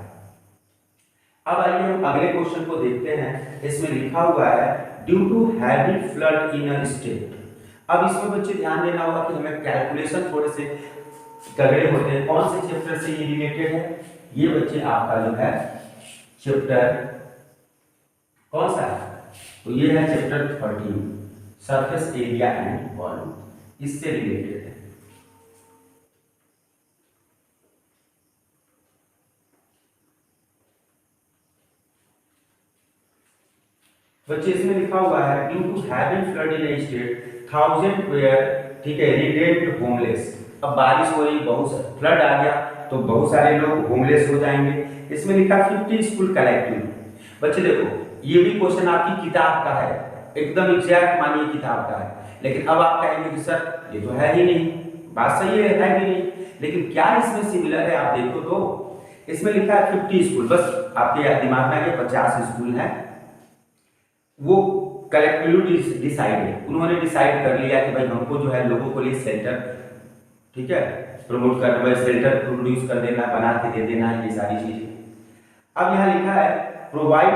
अब आइए हम अगले क्वेश्चन को देखते हैं। इसमें लिखा हुआ है due to heavy flood in a state. अब इसमें बच्चे ध्यान देना होगा कि हमें कैलकुलेशन थोड़े से तगड़े होते हैं। कौन से चैप्टर से ये रिलेटेड है? ये बच्चे आपका जो है चैप्टर कौन सा है? तो ये है chapter 13 surface area and volume, इससे रिलेटेड है। बच्चे इसमें लिखा हुआ है due to heavy flood in a state 1000 where, ठीक है, रिटेन्ड होमलेस। अब बारिश हो रही, बहुत फ्लड आ गया तो बहुत सारे लोग होमलेस हो जाएंगे। इसमें लिखा 50 स्कूल कलेक्टिव। बच्चे देखो ये भी क्वेश्चन आपकी किताब का है, एकदम एग्जैक्ट मानिए किताब का है, लेकिन अब आप कहेंगे कि सर ये तो है ही नहीं। बात सही है भी नहीं, लेकिन क्या इसमें सिमिलर है आप देखो तो। इसमें लिखा है 50 स्कूल, बस आपके दिमाग में आगे 50 स्कूल है। वो कलेक्टिवली डिसाइड है, उन्होंने डिसाइड कर लिया कि भाई हमको जो है लोगों को लिए सेंटर, ठीक है, प्रमोट करना, भाई सेंटर प्रोड्यूस कर देना, बना के दे देना, ये सारी चीजें। अब यहाँ लिखा है प्रोवाइड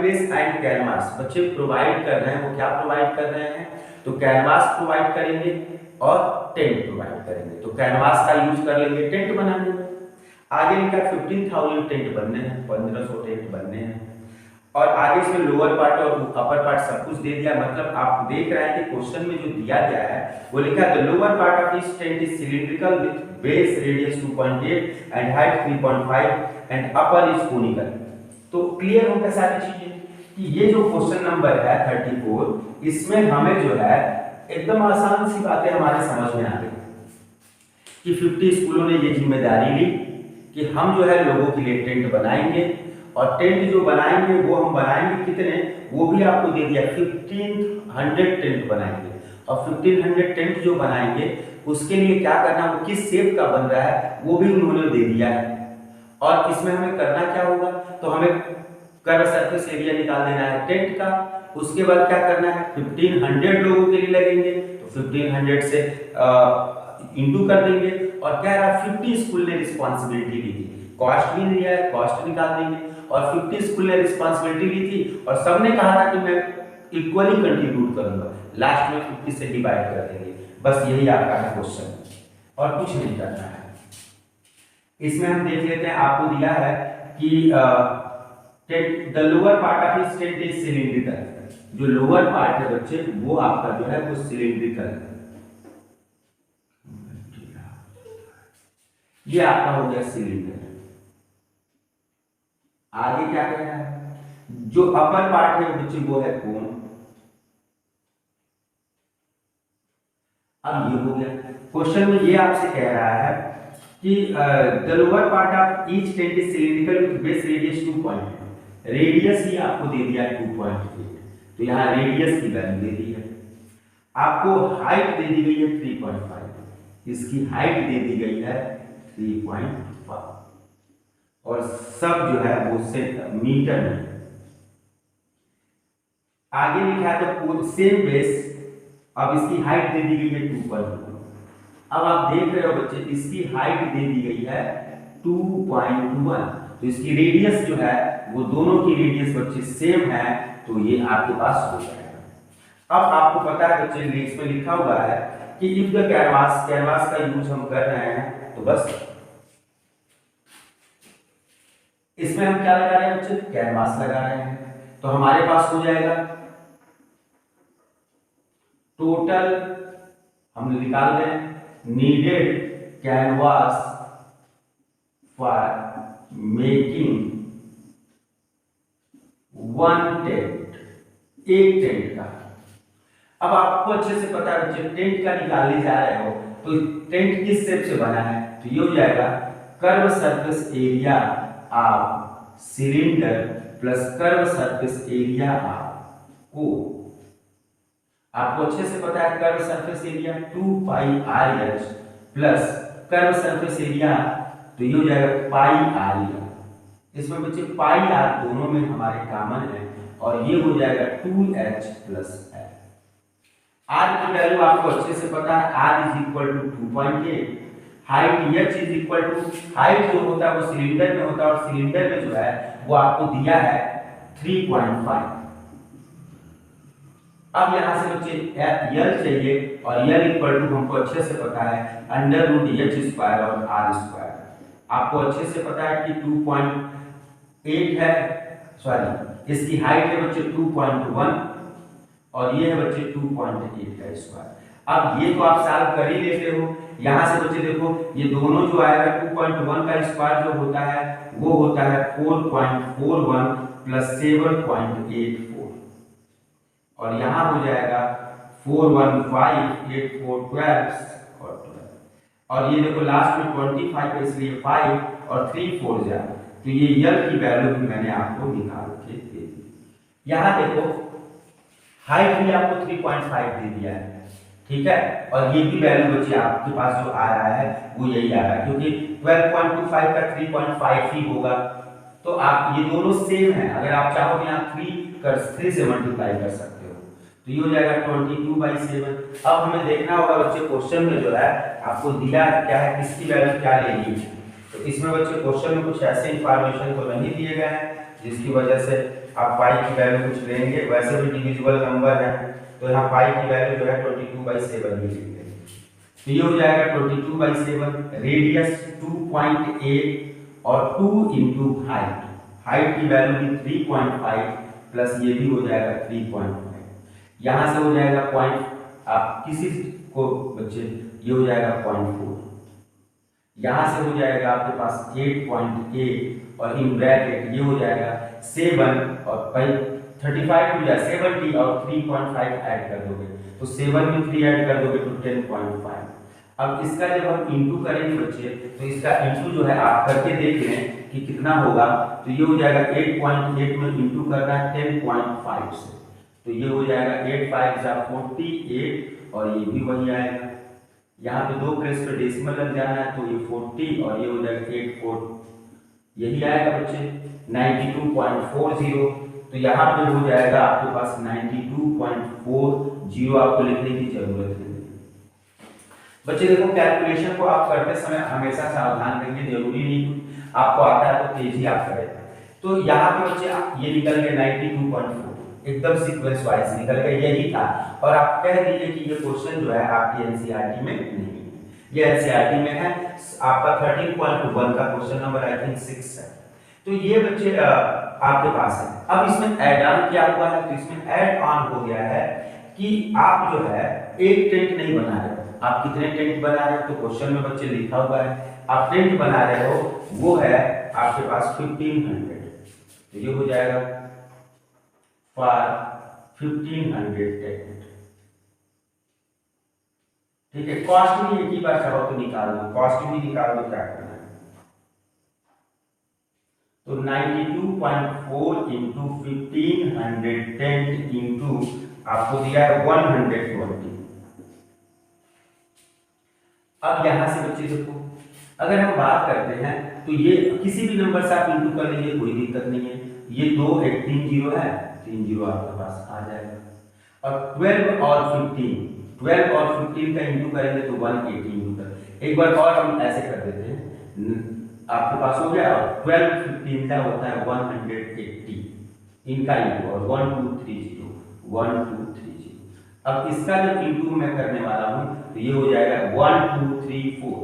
प्लेस एंड कैनवास। बच्चे प्रोवाइड कर रहे हैं, वो क्या प्रोवाइड कर रहे हैं? तो कैनवास प्रोवाइड करेंगे और टेंट प्रोवाइड करेंगे। तो कैनवास का यूज कर लेंगे टेंट बनाने में। आगे लिखा 15,000 टेंट बनने हैं, 1500 टेंट बनने हैं। और आगे इसमें लोअर पार्ट और अपर पार्ट सब कुछ दे दिया। मतलब आप देख रहे हैं कि क्वेश्चन में जो दिया गया है वो लिखा है the lower part of this tent is cylindrical with base radius 2.8 and height 3.5 and upper is conical. तो क्लियर हो गया सारी चीजें कि ये जो क्वेश्चन नंबर है 34, इसमें हमें जो है एकदम आसान सी बातें हमारे समझ में आ गई कि 50 स्कूलों ने ये जिम्मेदारी ली कि हम जो है लोगों के लिए टेंट बनाएंगे, और टेंट जो बनाएंगे वो हम बनाएंगे कितने, वो भी आपको दे दिया 1500 टेंट बनाएंगे। और 1500 टेंट जो बनाएंगे उसके लिए क्या करना, वो किस शेप का बन रहा है वो भी उन्होंने दे दिया है। और इसमें हमें करना क्या होगा, तो हमें कर्व सरफेस एरिया निकाल देना है टेंट का। उसके बाद क्या करना है, 1500 लोगों के लिए लगेंगे तो 1500 से इंटू कर देंगे। और क्या रहा, 50 स्कूल ने रिस्पॉन्सिबिलिटी ली थी, कॉस्ट भी दिया है, कॉस्ट निकाल देंगे। और 50 स्कूल ने रिस्पॉन्सिबिलिटी ली थी और सबने कहा था कि मैं इक्वली कंट्रीब्यूट करूंगा, लास्ट में 50 से डिवाइड कर देंगे। बस यही आपका है क्वेश्चन और कुछ नहीं करना है। इसमें हम देख लेते हैं, आपको दिया है कि the lower part of this tent is cylindrical. जो लोअर पार्ट है बच्चे वो आपका जो है वो सिलिंड्रिकल है। ये आपका हो गया सिलिंडर। आगे क्या कह रहा है, जो अपर पार्ट है बच्चे वो है कोन। अब ये हो गया, क्वेश्चन में ये आपसे कह रहा है कि the lower part of each tent is cylindrical with base radius 2 point. Radius ही आपको दे दिया है 2.8, तो यहाँ रेडियस की वैल्यू दे दी है। आपको हाइट दे दी गई है 3.5, इसकी हाइट दे दी गई है 3.5, और सब जो है वो से मीटर में। आगे लिखा है तो सेम बेस, अब इसकी हाइट दे दी गई है 2.1। अब आप देख रहे हो बच्चे इसकी हाइट दे दी गई है 2.1, तो इसकी रेडियस जो है वो दोनों की रेडियस बच्चे सेम है, तो ये आपके पास हो जाएगा। अब आपको पता है बच्चे इसमें लिखा हुआ है कि इफ द कैनवास, कैनवास का यूज हम कर रहे हैं, तो बस इसमें हम क्या लगा रहे हैं बच्चे, कैनवास लगा रहे हैं। तो हमारे पास हो जाएगा टोटल, हम निकाल लें needed canvas for making one tent, एक टेंट का। अब आपको अच्छे से पता है जब टेंट का निकालने जा रहे हो तो टेंट किस शेप से बना है, तो ये हो जाएगा curve surface area of cylinder plus curve surface area of cone. आपको अच्छे से पता है curve surface area 2 pi r h plus curve surface area, तो ये हो जाएगा पाई आर एल। इसमें बच्चे पाई आर दोनों में हमारे कॉमन है और ये हो जाएगा 2h प्लस एल। आर की वैल्यू आपको अच्छे से पता है, r is equal to 2.8, height h is equal to, height जो होता है वो सिलेंडर में होता है और सिलेंडर में जो है वो आपको दिया है 3.5। अब यहां से बच्चे यल चाहिए और यल इक्वल टू हमको अच्छे से पता है अंडर रूट एच स्क्वायर और आर स्क्वायर। आपको अच्छे से पता है कि 2.8 है, सॉरी इसकी हाइट है बच्चे 2.1 और ये है बच्चे 2.8 का स्क्वायर। अब ये तो आप सॉल्व कर ही लेते हो। यहां से बच्चे देखो ये दोनों जो आएगा 2.1 का स्क्वायर जो होता है वो होता है 4.41 प्लस 7.84 और यहाँ हो जाएगा 4 1 5 8 4 12 और 12 और ये देखो लास्ट में 25 है इसलिए 5 और 3 4 जा, तो ये यल की वैल्यू भी मैंने आपको निकाल के दे दी। यहाँ देखो हाइट भी आपको 3.5 दे दिया है, ठीक है, और ये भी वैल्यू बच्चे आपके पास जो आ रहा है वो यही आ रहा है क्योंकि 12.25 का 3.5 ही होगा, तो आप ये दोनों सेम है। अगर आप चाहो तो यहाँ 3 से मल्टीप्लाई कर सकते हो, तो ये हो जाएगा 22/7। अब हमें देखना होगा बच्चे क्वेश्चन में जो है आपको दिया क्या है, किसकी वैल्यू क्या लेनी है। तो इसमें बच्चे क्वेश्चन में कुछ ऐसे इंफॉर्मेशन तो नहीं दिए गए हैं जिसकी वजह से आप पाई की वैल्यू कुछ लेंगे, वैसे भी डिविजिबल नंबर है तो यहाँ पाई की वैल्यू जो है 22/7 ही लेंगे। तो ये हो जाएगा 22/7, रेडियस 2.8 और 2 इंटू हाइट, हाइट की वैल्यू भी 3.5 प्लस ये भी हो जाएगा 3.5। यहाँ से हो जाएगा पॉइंट, आप किसी को बच्चे ये हो जाएगा 0.4, यहाँ से हो जाएगा आपके पास 8.8 और इन ब्रैकेट ये हो जाएगा 7 और 35 हो जाए 70 और 3.5 ऐड कर दोगे तो 7 में 3 ऐड कर दोगे तो 10.5। अब इसका जब हम इंटू करेंगे बच्चे तो इसका इंटू जो है आप करके देख लें कि कितना होगा, तो ये हो जाएगा 8.8 में इंटू करना है 10.5 से, तो ये हो जाएगा 8 5 48 और ये भी वही आएगा। यहाँ पे 2 प्लेस पे डेसिमल लग जाना है तो ये 40 और ये हो जाएगा 84, यही आएगा बच्चे 92.40। तो यहाँ पे हो जाएगा आपके पास 92.40, आपको लिखने की जरूरत है। बच्चे देखो कैलकुलेशन को आप करते समय हमेशा सावधान रहेंगे, जरूरी नहीं आपको आता है तो तेजी आप करें। तो यहाँ पे बच्चे ये निकल गए 92.4, एकदम सीक्वेंस वाइज निकल गए, यही था। और आप कह दीजिए कि ये क्वेश्चन जो है आपकी एनसीईआरटी में नहीं है, ये एनसीईआरटी में है आपका 13.1 का क्वेश्चन नंबर आई थिंक 6 है। तो ये बच्चे आपके पास है। अब इसमें ऐड ऑन क्या हुआ है, तो इसमें ऐड ऑन हो गया है कि आप जो है एक टेंट नहीं बना रहे हो, आप कितने टेंट बना रहे हो, तो क्वेश्चन में बच्चे लिखा हुआ है आप टेंट बना रहे हो वो है आपके पास 1500, तो ये हो जाएगा फॉर 1500 टेंट, ठीक है। कॉस्ट भी एक ही बार चाहो तो निकाल दो, कॉस्ट भी निकाल दो, क्या करना है तो 92.4 इंटू 1500 टेंट इंटू आपको दिया है 120। अब यहां से बच्चे देखो अगर हम बात करते हैं तो ये किसी भी नंबर से आप इंटू कर लीजिए, कोई दिक्कत नहीं है। ये 2 1 3 0 है, 3 0 आपके पास आ जाएगा। और 12 और 15 का इंटू करेंगे तो 180 न्यूटन। एक बार और हम ऐसे कर देते हैं, आपके पास हो गया 12 15 का होता है 180, इनका इंटू और 1230। अब इसका जब इंटू मैं करने वाला हूं तो ये हो जाएगा 1 2 3 4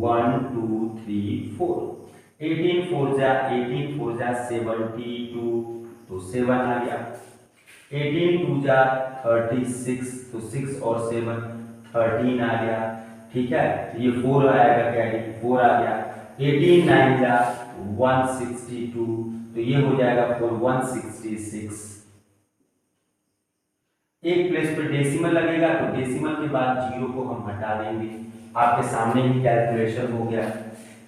1 2 3 4, 18 4 जा 72 तो 7 आ गया, 18 2 जा 36 तो 6 और 7 13 आ गया, ठीक है, तो ये 4 आएगा, कैरी 4 आ गया, 18 9 जा 162, तो ये हो जाएगा 4 166। एक प्लेस पे डेसिमल लगेगा, तो डेसिमल के बाद 0 को हम हटा देंगे, आपके सामने ही कैलकुलेशन हो गया।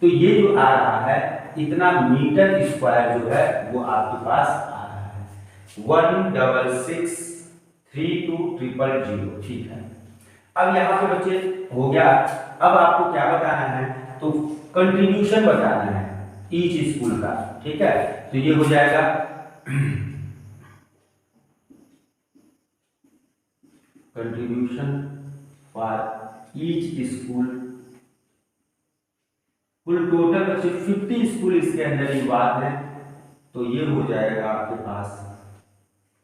तो ये जो आ रहा है इतना मीटर स्क्वायर जो है वो आपके पास आ रहा है 1663200, ठीक है। अब यहाँ पे बच्चे हो गया, अब आपको क्या बताना है, तो कंट्रीब्यूशन बताना है ईच स्कूल का, ठीक है। तो ये हो जाएगा कंट्रीब्यूशन फॉर ईच स्कूल, कुल टोटल बच्चे 50 स्कूल इसके अंदर इन्वॉल्व है, तो ये हो जाएगा आपके पास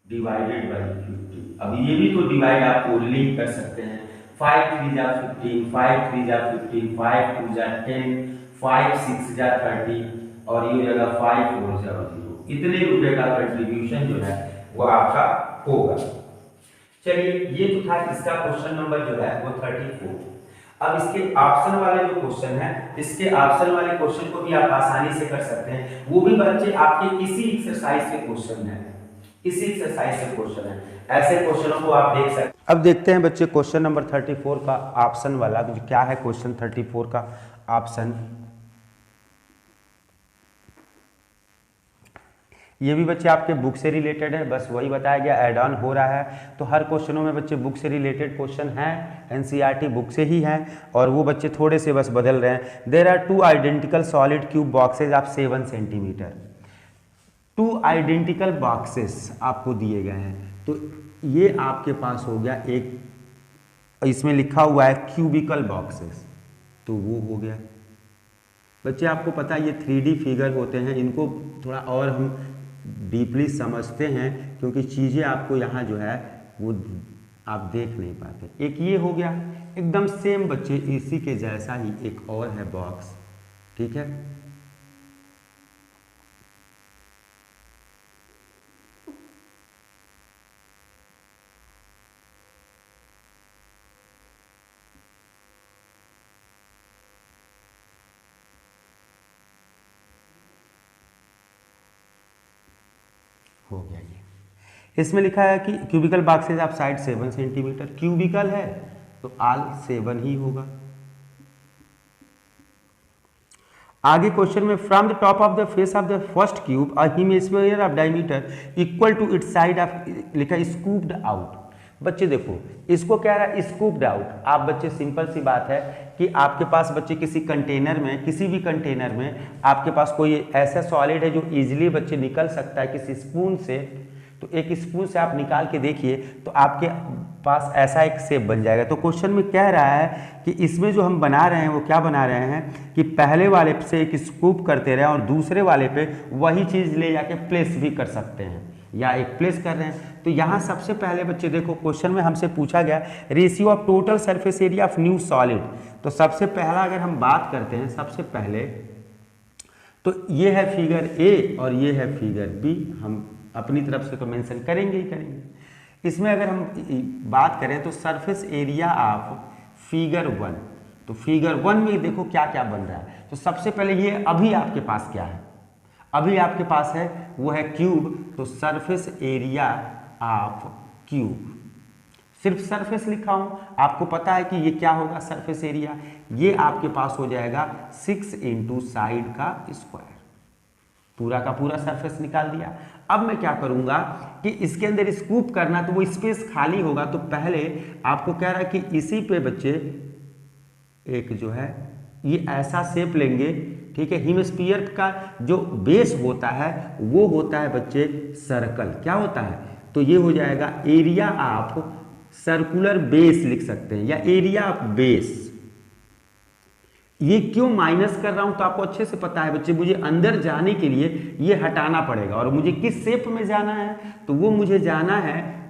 डिवाइडेड बाई 50। अब ये भी तो डिवाइड आप ओनली कर सकते हैं, 5 3 जा 15, 5 3 जा 15, 5 2 जा 10, 5 6 जा 30, और ये हो जाएगा 5 4 जा 0। इतने रुपए का कंट्रीब्यूशन जो है वो आपका होगा। चलिए, ये तो था इसका क्वेश्चन नंबर जो है वो 34। अब इसके ऑप्शन वाले जो क्वेश्चन है, इसके ऑप्शन वाले क्वेश्चन को भी आप आसानी से कर सकते हैं, वो भी बच्चे आपके इसी एक्सरसाइज के क्वेश्चन है, इसी एक्सरसाइज से क्वेश्चन है, ऐसे क्वेश्चनों को आप देख सकते हैं। अब देखते हैं बच्चे क्वेश्चन नंबर 34 का ऑप्शन वाला क्या है। क्वेश्चन 34 का ऑप्शन, ये भी बच्चे आपके बुक से रिलेटेड है, बस वही बताया गया, ऐड ऑन हो रहा है। तो हर क्वेश्चनों में बच्चे बुक से रिलेटेड क्वेश्चन हैं, एनसीईआरटी बुक से ही हैं, और वो बच्चे थोड़े से बस बदल रहे हैं। There are 2 identical solid cube boxes of 7 centimetre. 2 identical boxes आपको दिए गए हैं, तो ये आपके पास हो गया एक, इसमें लिखा हुआ है क्यूबिकल बॉक्सेस, तो वो हो गया। बच्चे आपको पता है ये 3D फिगर होते हैं, इनको थोड़ा और हम डीपली समझते हैं, क्योंकि चीज़ें आपको यहाँ जो है वो आप देख नहीं पाते। एक ये हो गया एकदम सेम बच्चे, इसी के जैसा ही एक और है बॉक्स, ठीक है। हो गया ये, इसमें लिखा है कि cubical boxes of side 7 centimetre, cubical है तो ऑल 7 ही होगा। आगे क्वेश्चन में from the top of the face of the first cube a hemisphere of diameter equal to its side of, लिखा स्कूप्ड आउट। बच्चे देखो इसको क्या रहा है, स्कूप्ड आउट। आप बच्चे सिंपल सी बात है कि आपके पास बच्चे किसी कंटेनर में, किसी भी कंटेनर में आपके पास कोई ऐसा सॉलिड है जो इजीली बच्चे निकल सकता है किसी स्पून से, तो एक स्पून से आप निकाल के देखिए तो आपके पास ऐसा एक शेप बन जाएगा। तो क्वेश्चन में कह रहा है कि इसमें जो हम बना रहे हैं वो क्या बना रहे हैं कि पहले वाले से एक स्कूप करते रहे और दूसरे वाले पे वही चीज़ ले जाके प्लेस भी कर सकते हैं, या एक प्लेस कर रहे हैं। तो यहाँ सबसे पहले बच्चे देखो क्वेश्चन में हमसे पूछा गया ratio of total surface area of new solid. तो सबसे पहला अगर हम बात करते हैं, सबसे पहले तो ये है फिगर ए और ये है फिगर बी, हम अपनी तरफ से तो मेंशन करेंगे ही करेंगे। इसमें अगर हम बात करें तो सरफेस एरिया ऑफ फिगर 1, तो फिगर 1 में देखो क्या क्या बन रहा है। तो सबसे पहले ये अभी आपके पास क्या है, अभी आपके पास है वो है क्यूब, तो सरफेस एरिया ऑफ क्यूब, सिर्फ सरफेस लिखा हूं, आपको पता है कि ये क्या होगा सरफेस एरिया, ये आपके पास हो जाएगा 6 इंटू साइड का स्क्वायर, पूरा का पूरा सरफेस निकाल दिया। अब मैं क्या करूंगा कि इसके अंदर स्कूप करना, तो वो स्पेस खाली होगा, तो पहले आपको कह रहा है कि इसी पे बच्चे एक जो है ये ऐसा शेप लेंगे, ठीक है। हेमिस्फीयर का जो बेस होता है वो होता है बच्चे सर्कल, क्या होता है, तो ये हो जाएगा एरिया ऑफ सर्कुलर बेस लिख सकते हैं, या एरिया ऑफ बेस। ये क्यों माइनस कर रहा हूं तो आपको अच्छे से पता है बच्चे, मुझे अंदर जाने के लिए ये हटाना पड़ेगा, और मुझे किस शेप में जाना है, तो वो मुझे जाना है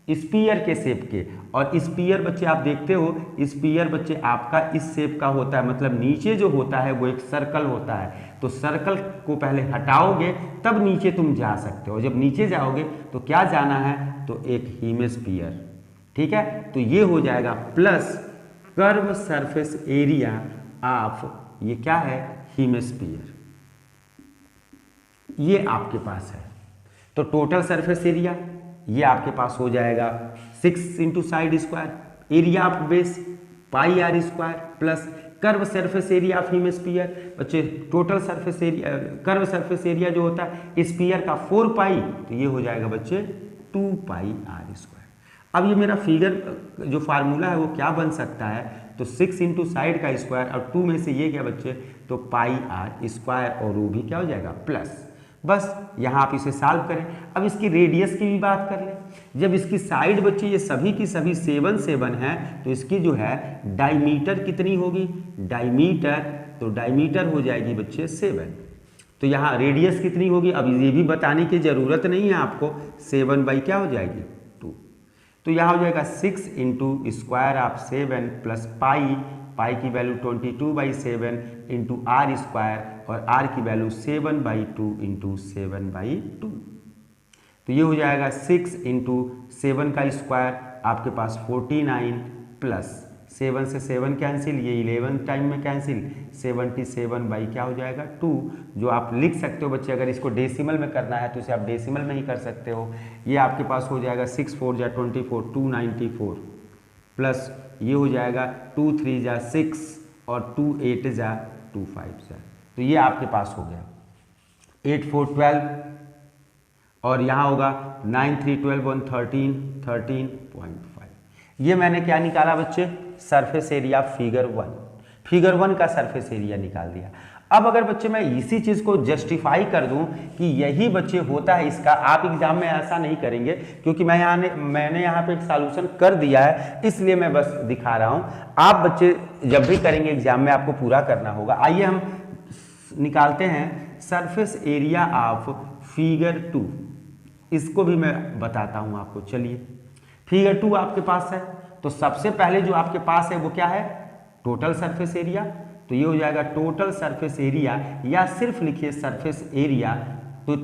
स्पीयर के शेप के। और स्पीयर बच्चे आप देखते हो, स्पीयर बच्चे आपका इस शेप का होता है, मतलब नीचे जो होता है वो एक सर्कल होता है, तो सर्कल को पहले हटाओगे तब नीचे तुम जा सकते हो। जब नीचे जाओगे तो क्या जाना है, तो एक हेमिस्फीयर, ठीक है। तो ये हो जाएगा plus curve surface area of ये क्या है, हेमिस्फीयर, ये आपके पास है। तो टोटल सरफेस एरिया ये आपके पास हो जाएगा 6 into side square area of base pi r square plus curve surface area of hemisphere. बच्चे total surface area, curve surface area जो होता है स्फीयर का 4 पाई, तो ये हो जाएगा बच्चे 2 पाई आर स्क्वायर। अब ये मेरा फिगर जो फार्मूला है वो क्या बन सकता है, तो 6 इंटू साइड का स्क्वायर और 2 में से ये क्या बच्चे, तो पाई आर स्क्वायर और वो भी क्या हो जाएगा प्लस। बस यहाँ आप इसे सॉल्व करें। अब इसकी रेडियस की भी बात कर लें। जब इसकी साइड बच्चे ये सभी की सभी 7 7 हैं, तो इसकी जो है डायमीटर कितनी होगी, डायमीटर, तो डायमीटर हो जाएगी बच्चे 7। तो यहाँ रेडियस कितनी होगी, अब ये भी बताने की जरूरत नहीं है आपको, 7 बाई क्या हो जाएगी 2। तो यहाँ हो जाएगा 6 into square of 7 plus pi, pi की वैल्यू 22/7 इंटू आर स्क्वायर और आर की वैल्यू 7/2 इंटू 7/2। तो ये हो जाएगा 6 इंटू 7 का स्क्वायर आपके पास 49 प्लस 7 से 7 कैंसिल, ये 11 टाइम में कैंसिल, 77 बाई क्या हो जाएगा 2, जो आप लिख सकते हो बच्चे। अगर इसको डेसिमल में करना है तो इसे आप डेसिमल में ही कर सकते हो। ये आपके पास हो जाएगा 6 4 जा 24 294 प्लस ये हो जाएगा 2 3 जा 6 और 2 8 जा 2 5 जा, तो ये आपके पास हो गया 8 4 12 और यहाँ होगा 9 3 12 1 13 13.5। ये मैंने क्या निकाला बच्चे, सरफेस एरिया फिगर 1, फिगर 1 का सरफेस एरिया निकाल दिया। अब अगर बच्चे मैं इसी चीज को जस्टिफाई कर दूं कि यही बच्चे होता है इसका, आप एग्जाम में ऐसा नहीं करेंगे क्योंकि मैंने यहाँ पे एक सॉल्यूशन कर दिया है, इसलिए मैं बस दिखा रहा हूँ। आप बच्चे जब भी करेंगे एग्जाम में आपको पूरा करना होगा। आइए हम निकालते हैं सरफेस एरिया ऑफ फिगर 2, इसको भी मैं बताता हूँ आपको। चलिए फिगर 2 आपके पास है, तो सबसे पहले जो आपके पास है वो क्या है, टोटल सरफेस एरिया। तो ये हो जाएगा टोटल सरफेस एरिया, या सिर्फ लिखिए सरफेस एरिया, तो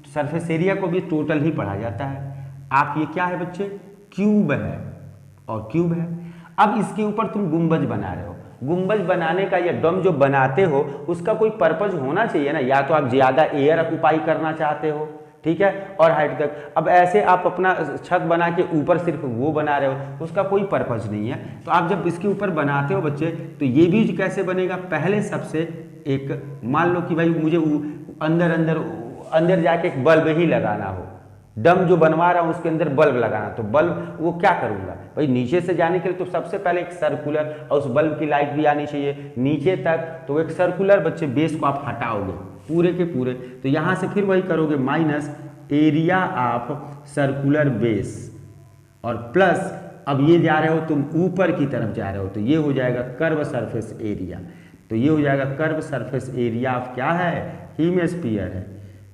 सरफेस एरिया को भी टोटल ही पढ़ा जाता है। आप ये क्या है बच्चे, क्यूब है, और क्यूब है। अब इसके ऊपर तुम गुंबज बना रहे हो, गुंबज बनाने का या डोम जो बनाते हो उसका कोई पर्पज होना चाहिए ना, या तो आप ज्यादा एयर ऑक्यूपाई करना चाहते हो, ठीक है, और हाइट तक। अब ऐसे आप अपना छत बना के ऊपर सिर्फ वो बना रहे हो, उसका कोई पर्पज नहीं है। तो आप जब इसके ऊपर बनाते हो बच्चे, तो ये भी कैसे बनेगा, पहले सबसे एक मान लो कि भाई मुझे अंदर जाके एक बल्ब ही लगाना हो, डम जो बनवा रहा हूँ उसके अंदर बल्ब लगाना, तो बल्ब वो क्या करूँगा भाई, नीचे से जाने के लिए तो सबसे पहले एक सर्कुलर, और उस बल्ब की लाइट भी आनी चाहिए नीचे तक, तो एक सर्कुलर बच्चे बेस को आप हटाओगे पूरे के पूरे, तो यहाँ से फिर वही करोगे minus area of circular base, और प्लस अब ये जा रहे हो तुम ऊपर की तरफ जा रहे हो, तो ये हो जाएगा कर्व सरफेस एरिया। तो ये हो जाएगा कर्व सरफेस एरिया ऑफ क्या है, हेमिस्फीयर है।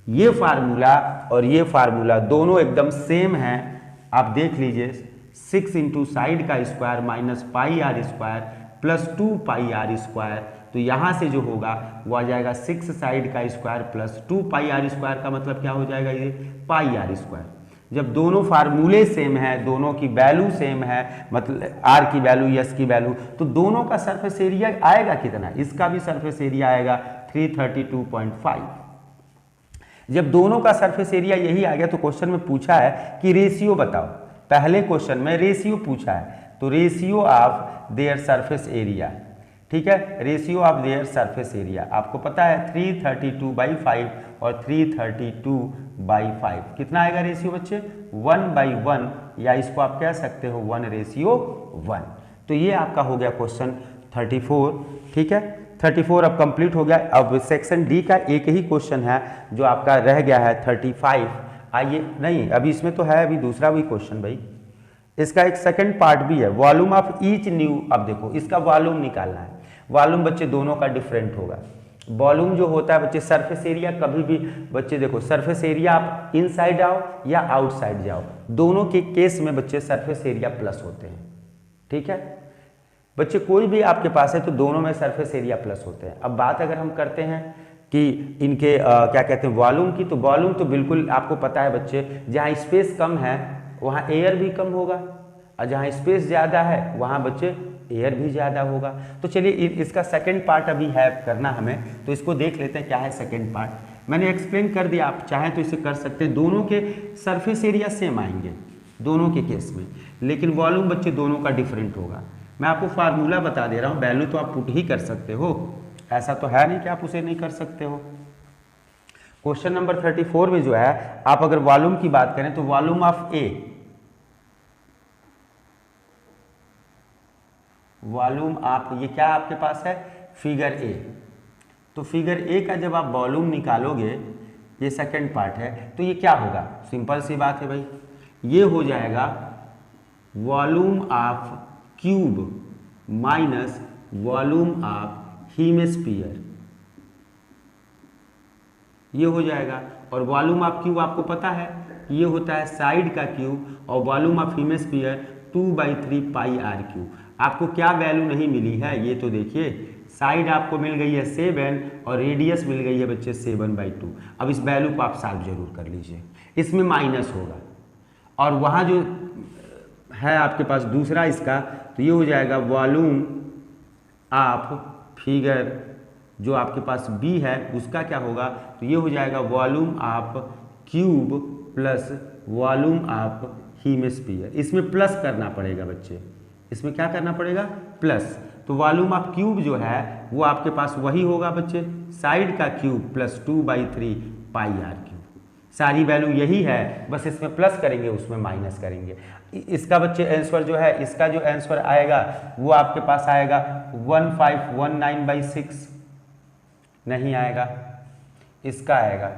ये फार्मूला और ये फार्मूला दोनों एकदम सेम है, आप देख लीजिए। 6 इंटू साइड का square minus pi r square plus 2 pi r square, तो यहाँ से जो होगा वो आ जाएगा 6 साइड का square plus 2 pi r square, का मतलब क्या हो जाएगा, ये पाई आर स्क्वायर। जब दोनों फार्मूले सेम है, दोनों की वैल्यू सेम है, मतलब आर की वैल्यू एस की वैल्यू, तो दोनों का सरफेस एरिया आएगा कितना, इसका भी सरफेस एरिया आएगा 332.5। जब दोनों का सरफेस एरिया यही आ गया, तो क्वेश्चन में पूछा है कि रेशियो बताओ। पहले क्वेश्चन में रेशियो पूछा है, तो ratio of their surface area, ठीक है, ratio of their surface area आपको पता है 332/5 और 332/5 कितना आएगा रेशियो बच्चे, 1/1, या इसको आप कह सकते हो 1:1। तो ये आपका हो गया क्वेश्चन 34, ठीक है, 34 अब कंप्लीट हो गया। अब सेक्शन डी का एक ही क्वेश्चन है जो आपका रह गया है 35। आइए, नहीं अभी इसमें तो है, अभी दूसरा भी क्वेश्चन भाई, इसका एक सेकंड पार्ट भी है, वॉल्यूम ऑफ ईच न्यू। अब देखो इसका वॉल्यूम निकालना है, वॉल्यूम बच्चे दोनों का डिफरेंट होगा। वॉल्यूम जो होता है बच्चे, सरफेस एरिया कभी भी बच्चे देखो, सरफेस एरिया आप इनसाइड आओ या आउटसाइड जाओ, दोनों के केस में बच्चे सरफेस एरिया प्लस होते हैं, ठीक है बच्चे, कोई भी आपके पास है तो दोनों में सरफेस एरिया प्लस होते हैं। अब बात अगर हम करते हैं कि इनके क्या कहते हैं वॉल्यूम की, तो वॉल्यूम तो बिल्कुल आपको पता है बच्चे, जहाँ स्पेस कम है वहाँ एयर भी कम होगा, और जहाँ स्पेस ज़्यादा है वहाँ बच्चे एयर भी ज़्यादा होगा। तो चलिए इसका सेकंड पार्ट अभी है करना हमें, तो इसको देख लेते हैं क्या है सेकंड पार्ट। मैंने एक्सप्लेन कर दिया, आप चाहें तो इसे कर सकते हैं। दोनों के सरफेस एरिया सेम आएंगे दोनों के केस में, लेकिन वॉल्यूम बच्चे दोनों का डिफरेंट होगा। मैं आपको फार्मूला बता दे रहा हूँ, वैल्यू तो आप पुट ही कर सकते हो, ऐसा तो है नहीं कि आप उसे नहीं कर सकते हो। क्वेश्चन नंबर 34 में जो है, आप अगर वॉल्यूम की बात करें तो वॉल्यूम ऑफ ए, वॉल्यूम आप, ये क्या आपके पास है, फिगर ए। तो फिगर ए का जब आप वॉल्यूम निकालोगे, ये सेकंड पार्ट है, तो ये क्या होगा, सिंपल सी बात है भाई, ये हो जाएगा volume of cube minus volume of hemisphere, ये हो जाएगा। और वॉल्यूम ऑफ क्यूब आपको पता है ये होता है साइड का क्यूब, और volume of hemisphere 2/3 pi are cube. आपको क्या वैल्यू नहीं मिली है ये तो देखिए, साइड आपको मिल गई है 7 और रेडियस मिल गई है बच्चे 7/2। अब इस वैल्यू को आप सॉल्व जरूर कर लीजिए, इसमें माइनस होगा, और वहाँ जो है आपके पास दूसरा इसका, तो ये हो जाएगा वॉल्यूम ऑफ फिगर जो आपके पास बी है उसका क्या होगा, तो ये हो जाएगा volume of cube plus volume of hemisphere. इसमें प्लस करना पड़ेगा बच्चे, इसमें क्या करना पड़ेगा, प्लस। तो वॉल्यूम ऑफ क्यूब जो है वो आपके पास वही होगा बच्चे, साइड का cube plus 2/3 pi are cube. सारी वैल्यू यही है, बस इसमें प्लस करेंगे उसमें माइनस करेंगे। इसका बच्चे आंसर जो है, इसका जो आंसर आएगा वो आपके पास आएगा 1519/6, नहीं आएगा, इसका आएगा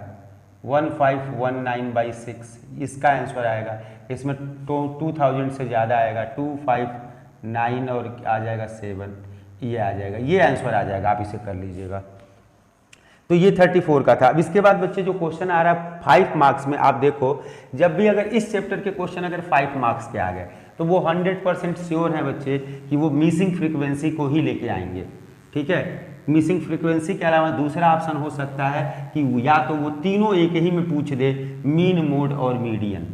1519/6, इसका आंसर आएगा। इसमें 2000 से ज़्यादा आएगा, 259 और आ जाएगा 7, ये आ जाएगा, ये आंसर आ जाएगा, आप इसे कर लीजिएगा। तो ये 34 का था। अब इसके बाद बच्चे जो क्वेश्चन आ रहा है 5 मार्क्स में, आप देखो जब भी अगर इस चैप्टर के क्वेश्चन अगर 5 मार्क्स के आ गए तो वो 100% श्योर है बच्चे कि वो मिसिंग फ्रीक्वेंसी को ही लेके आएंगे, ठीक है। मिसिंग फ्रीक्वेंसी के अलावा दूसरा ऑप्शन हो सकता है कि या तो वो तीनों एक ही में पूछ दे, मीन, मोड और मीडियन,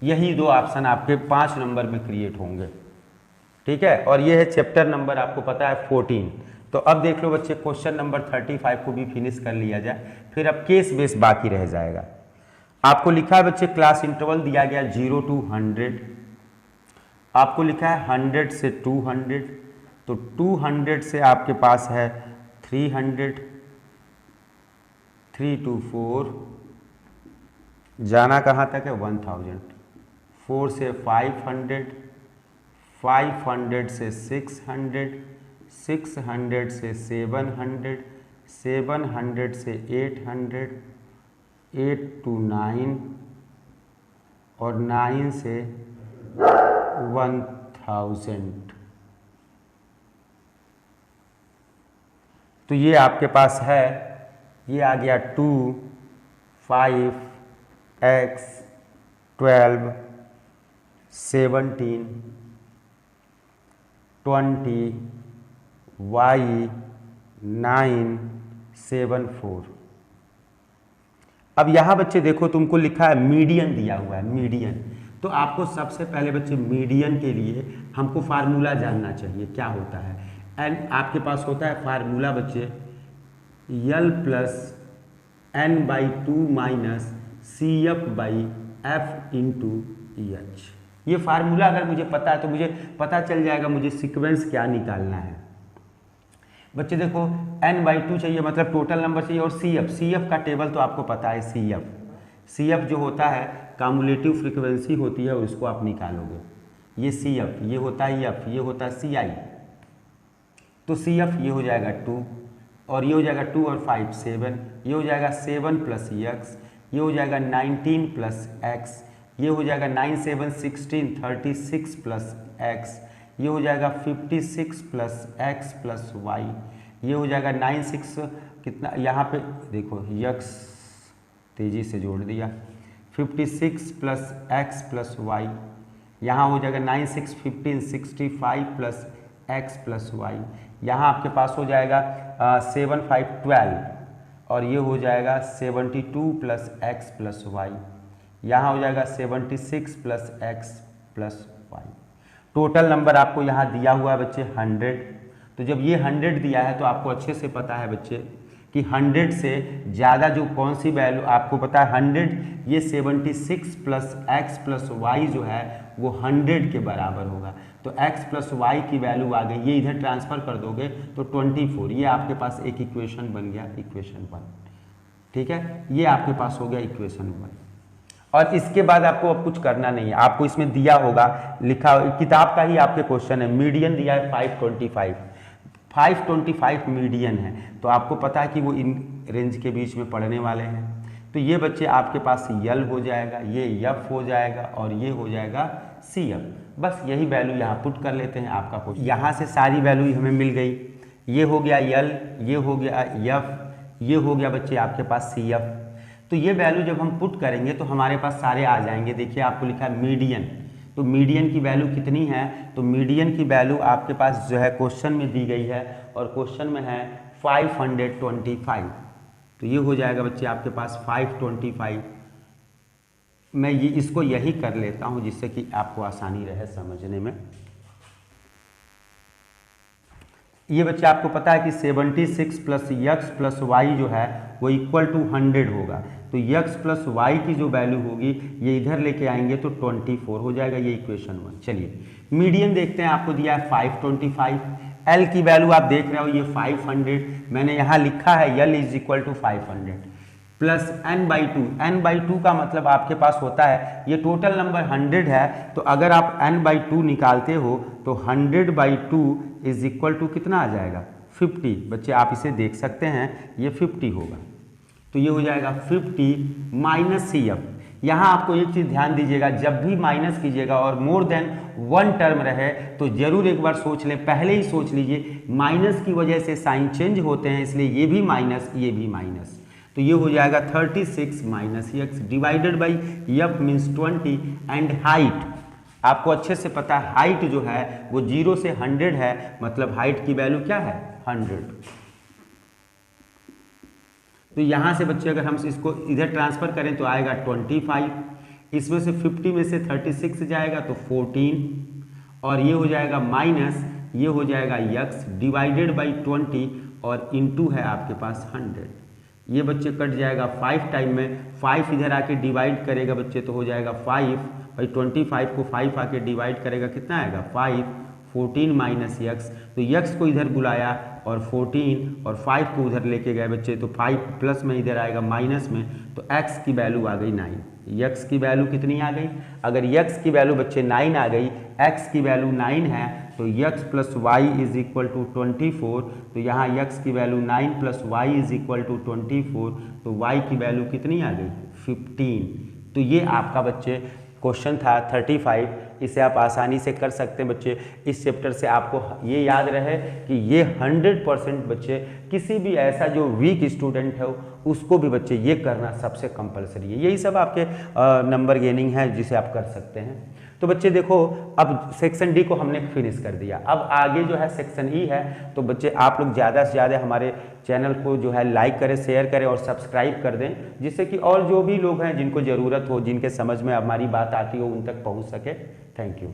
यही दो ऑप्शन आपके 5 नंबर में क्रिएट होंगे, ठीक है। और ये है चैप्टर नंबर आपको पता है 14। तो अब देख लो बच्चे क्वेश्चन नंबर 35 को भी फिनिश कर लिया जाए, फिर अब केस बेस बाकी रह जाएगा। आपको लिखा है बच्चे क्लास इंटरवल दिया गया 0 to 100, आपको लिखा है 100 से 200, तो 200 से आपके पास है 300, 3 to 4, जाना कहाँ तक है 1000, 4 से 500, 500 से 600, 600 से 700, 700 से 800, 8 to 9 और 9 से 1000। तो ये आपके पास है, ये आ गया 2, 5, x, 12, 17, 20, y, 9, 7, 4। अब यहाँ बच्चे देखो तुमको लिखा है मीडियन दिया हुआ है, मीडियन। तो आपको सबसे पहले बच्चे मीडियन के लिए हमको फार्मूला जानना चाहिए क्या होता है। एंड आपके पास होता है फार्मूला बच्चे L plus n/2 minus CF/F into EH। ये फार्मूला अगर मुझे पता है तो मुझे पता चल जाएगा मुझे सीक्वेंस क्या निकालना है। बच्चे देखो n/2 चाहिए मतलब टोटल नंबर चाहिए, और CF का टेबल तो आपको पता है, CF जो होता है कम्युलेटिव फ्रीक्वेंसी होती है और इसको आप निकालोगे। ये CF, ये होता है F, ये होता है CI। तो CF ये हो जाएगा 2 और ये हो जाएगा 2 और 5 7, ये हो जाएगा 7 प्लस x, ये हो जाएगा 19 प्लस x, ये हो जाएगा 9 7 16 36 प्लस x, ये हो जाएगा 56 प्लस x प्लस y, ये हो जाएगा 9 6 कितना, यहाँ पे देखो x तेजी से जोड़ दिया, 56 प्लस x प्लस y, यहाँ हो जाएगा 9 6 15 65 प्लस x प्लस y, यहाँ आपके पास हो जाएगा 7 5 12 और ये हो जाएगा 72 प्लस x प्लस y, यहाँ हो जाएगा 76 plus x plus y। Total number आपको यहाँ दिया हुआ है बच्चे 100। तो जब ये 100 दिया है तो आपको अच्छे से पता है बच्चे कि 100 से ज़्यादा जो कौन सी वैल्यू आपको पता है 100, ये 76 प्लस एक्स प्लस वाई जो है वो 100 के बराबर होगा। तो x प्लस वाई की वैल्यू आ गई, ये इधर ट्रांसफर कर दोगे तो 24, ये आपके पास एक इक्वेशन बन गया, इक्वेशन 1। ठीक है, ये आपके पास हो गया इक्वेशन 1। और इसके बाद आपको अब कुछ करना नहीं है, आपको इसमें दिया होगा, लिखा किताब का ही आपके क्वेश्चन है, मीडियन दिया है 525 मीडियन है। तो आपको पता है कि वो इन रेंज के बीच में पढ़ने वाले हैं। तो ये बच्चे आपके पास यल हो जाएगा, ये यफ हो जाएगा और ये हो जाएगा सी एफ। बस यही वैल्यू यहाँ पुट कर लेते हैं आपका क्वेश्चन। यहाँ से सारी वैल्यू हमें मिल गई, ये हो गया यल, ये हो गया यफ, ये हो गया बच्चे आपके पास सी एफ। तो ये वैल्यू जब हम पुट करेंगे तो हमारे पास सारे आ जाएंगे। देखिए आपको लिखा है मीडियन, तो मीडियन की वैल्यू कितनी है, तो मीडियन की वैल्यू आपके पास जो है क्वेश्चन में दी गई है और क्वेश्चन में है 525। तो ये हो जाएगा बच्चे आपके पास 525। मैं ये इसको यही कर लेता हूँ जिससे कि आपको आसानी रहे समझने में। ये बच्चे आपको पता है कि 76 प्लस यक्स प्लस वाई जो है वो इक्वल टू 100 होगा। तो यक्स प्लस वाई की जो वैल्यू होगी ये इधर लेके आएंगे तो 24 हो जाएगा, ये इक्वेशन 1। चलिए मीडियन देखते हैं, आपको दिया है 525। एल की वैल्यू आप देख रहे हो ये 500, मैंने यहाँ लिखा है l is equal to 500 plus n/2। n/2 का मतलब आपके पास होता है, ये टोटल नंबर 100 है, तो अगर आप n/2 निकालते हो तो 100/2 इज इक्वल टू कितना आ जाएगा 50। बच्चे आप इसे देख सकते हैं, ये 50 होगा। तो ये हो जाएगा 50 माइनस सी एफ। यहाँ आपको एक चीज़ ध्यान दीजिएगा, जब भी माइनस कीजिएगा और मोर देन 1 टर्म रहे तो जरूर एक बार सोच लें, पहले ही सोच लीजिए माइनस की वजह से साइन चेंज होते हैं, इसलिए ये भी माइनस, ये भी माइनस। तो ये हो जाएगा 36 minus x divided by F means 20 and height आपको अच्छे से पता है, हाइट जो है वो 0 से 100 है, मतलब हाइट की वैल्यू क्या है 100। तो यहाँ से बच्चे अगर हम इसको इधर ट्रांसफर करें तो आएगा 25, इसमें से 50 में से 36 जाएगा तो 14 और ये हो जाएगा माइनस, ये हो जाएगा यक्स डिवाइडेड बाई 20 और इनटू है आपके पास 100। ये बच्चे कट जाएगा 5 टाइम में, 5 इधर आके डिवाइड करेगा बच्चे तो हो जाएगा 5 भाई 25 को 5 आके डिवाइड करेगा कितना आएगा 5, 14 माइनस यक्स। तो यक्स को इधर बुलाया और 14 और 5 को उधर लेके गए बच्चे, तो 5 प्लस में इधर आएगा माइनस में, तो x की वैल्यू आ गई 9। यक्स की वैल्यू कितनी आ गई, अगर यक्स की वैल्यू बच्चे 9 आ गई, x की वैल्यू 9 है तो x plus y is equal to 24। तो यहाँ यक्स की value 9 plus y is equal to 24, तो y की वैल्यू कितनी आ गई 15। तो ये आपका बच्चे क्वेश्चन था 35, इसे आप आसानी से कर सकते हैं बच्चे। इस चैप्टर से आपको ये याद रहे कि ये 100% बच्चे किसी भी ऐसा जो वीक स्टूडेंट है उसको भी बच्चे ये करना सबसे कंपलसरी है। यही सब आपके नंबर गेनिंग है जिसे आप कर सकते हैं। तो बच्चे देखो अब सेक्शन डी को हमने फिनिश कर दिया, अब आगे जो है सेक्शन ई है। तो बच्चे आप लोग ज़्यादा से ज़्यादा हमारे चैनल को जो है लाइक करें, शेयर करें और सब्सक्राइब कर दें, जिससे कि और जो भी लोग हैं जिनको ज़रूरत हो, जिनके समझ में हमारी बात आती हो, उन तक पहुंच सके। Thank you.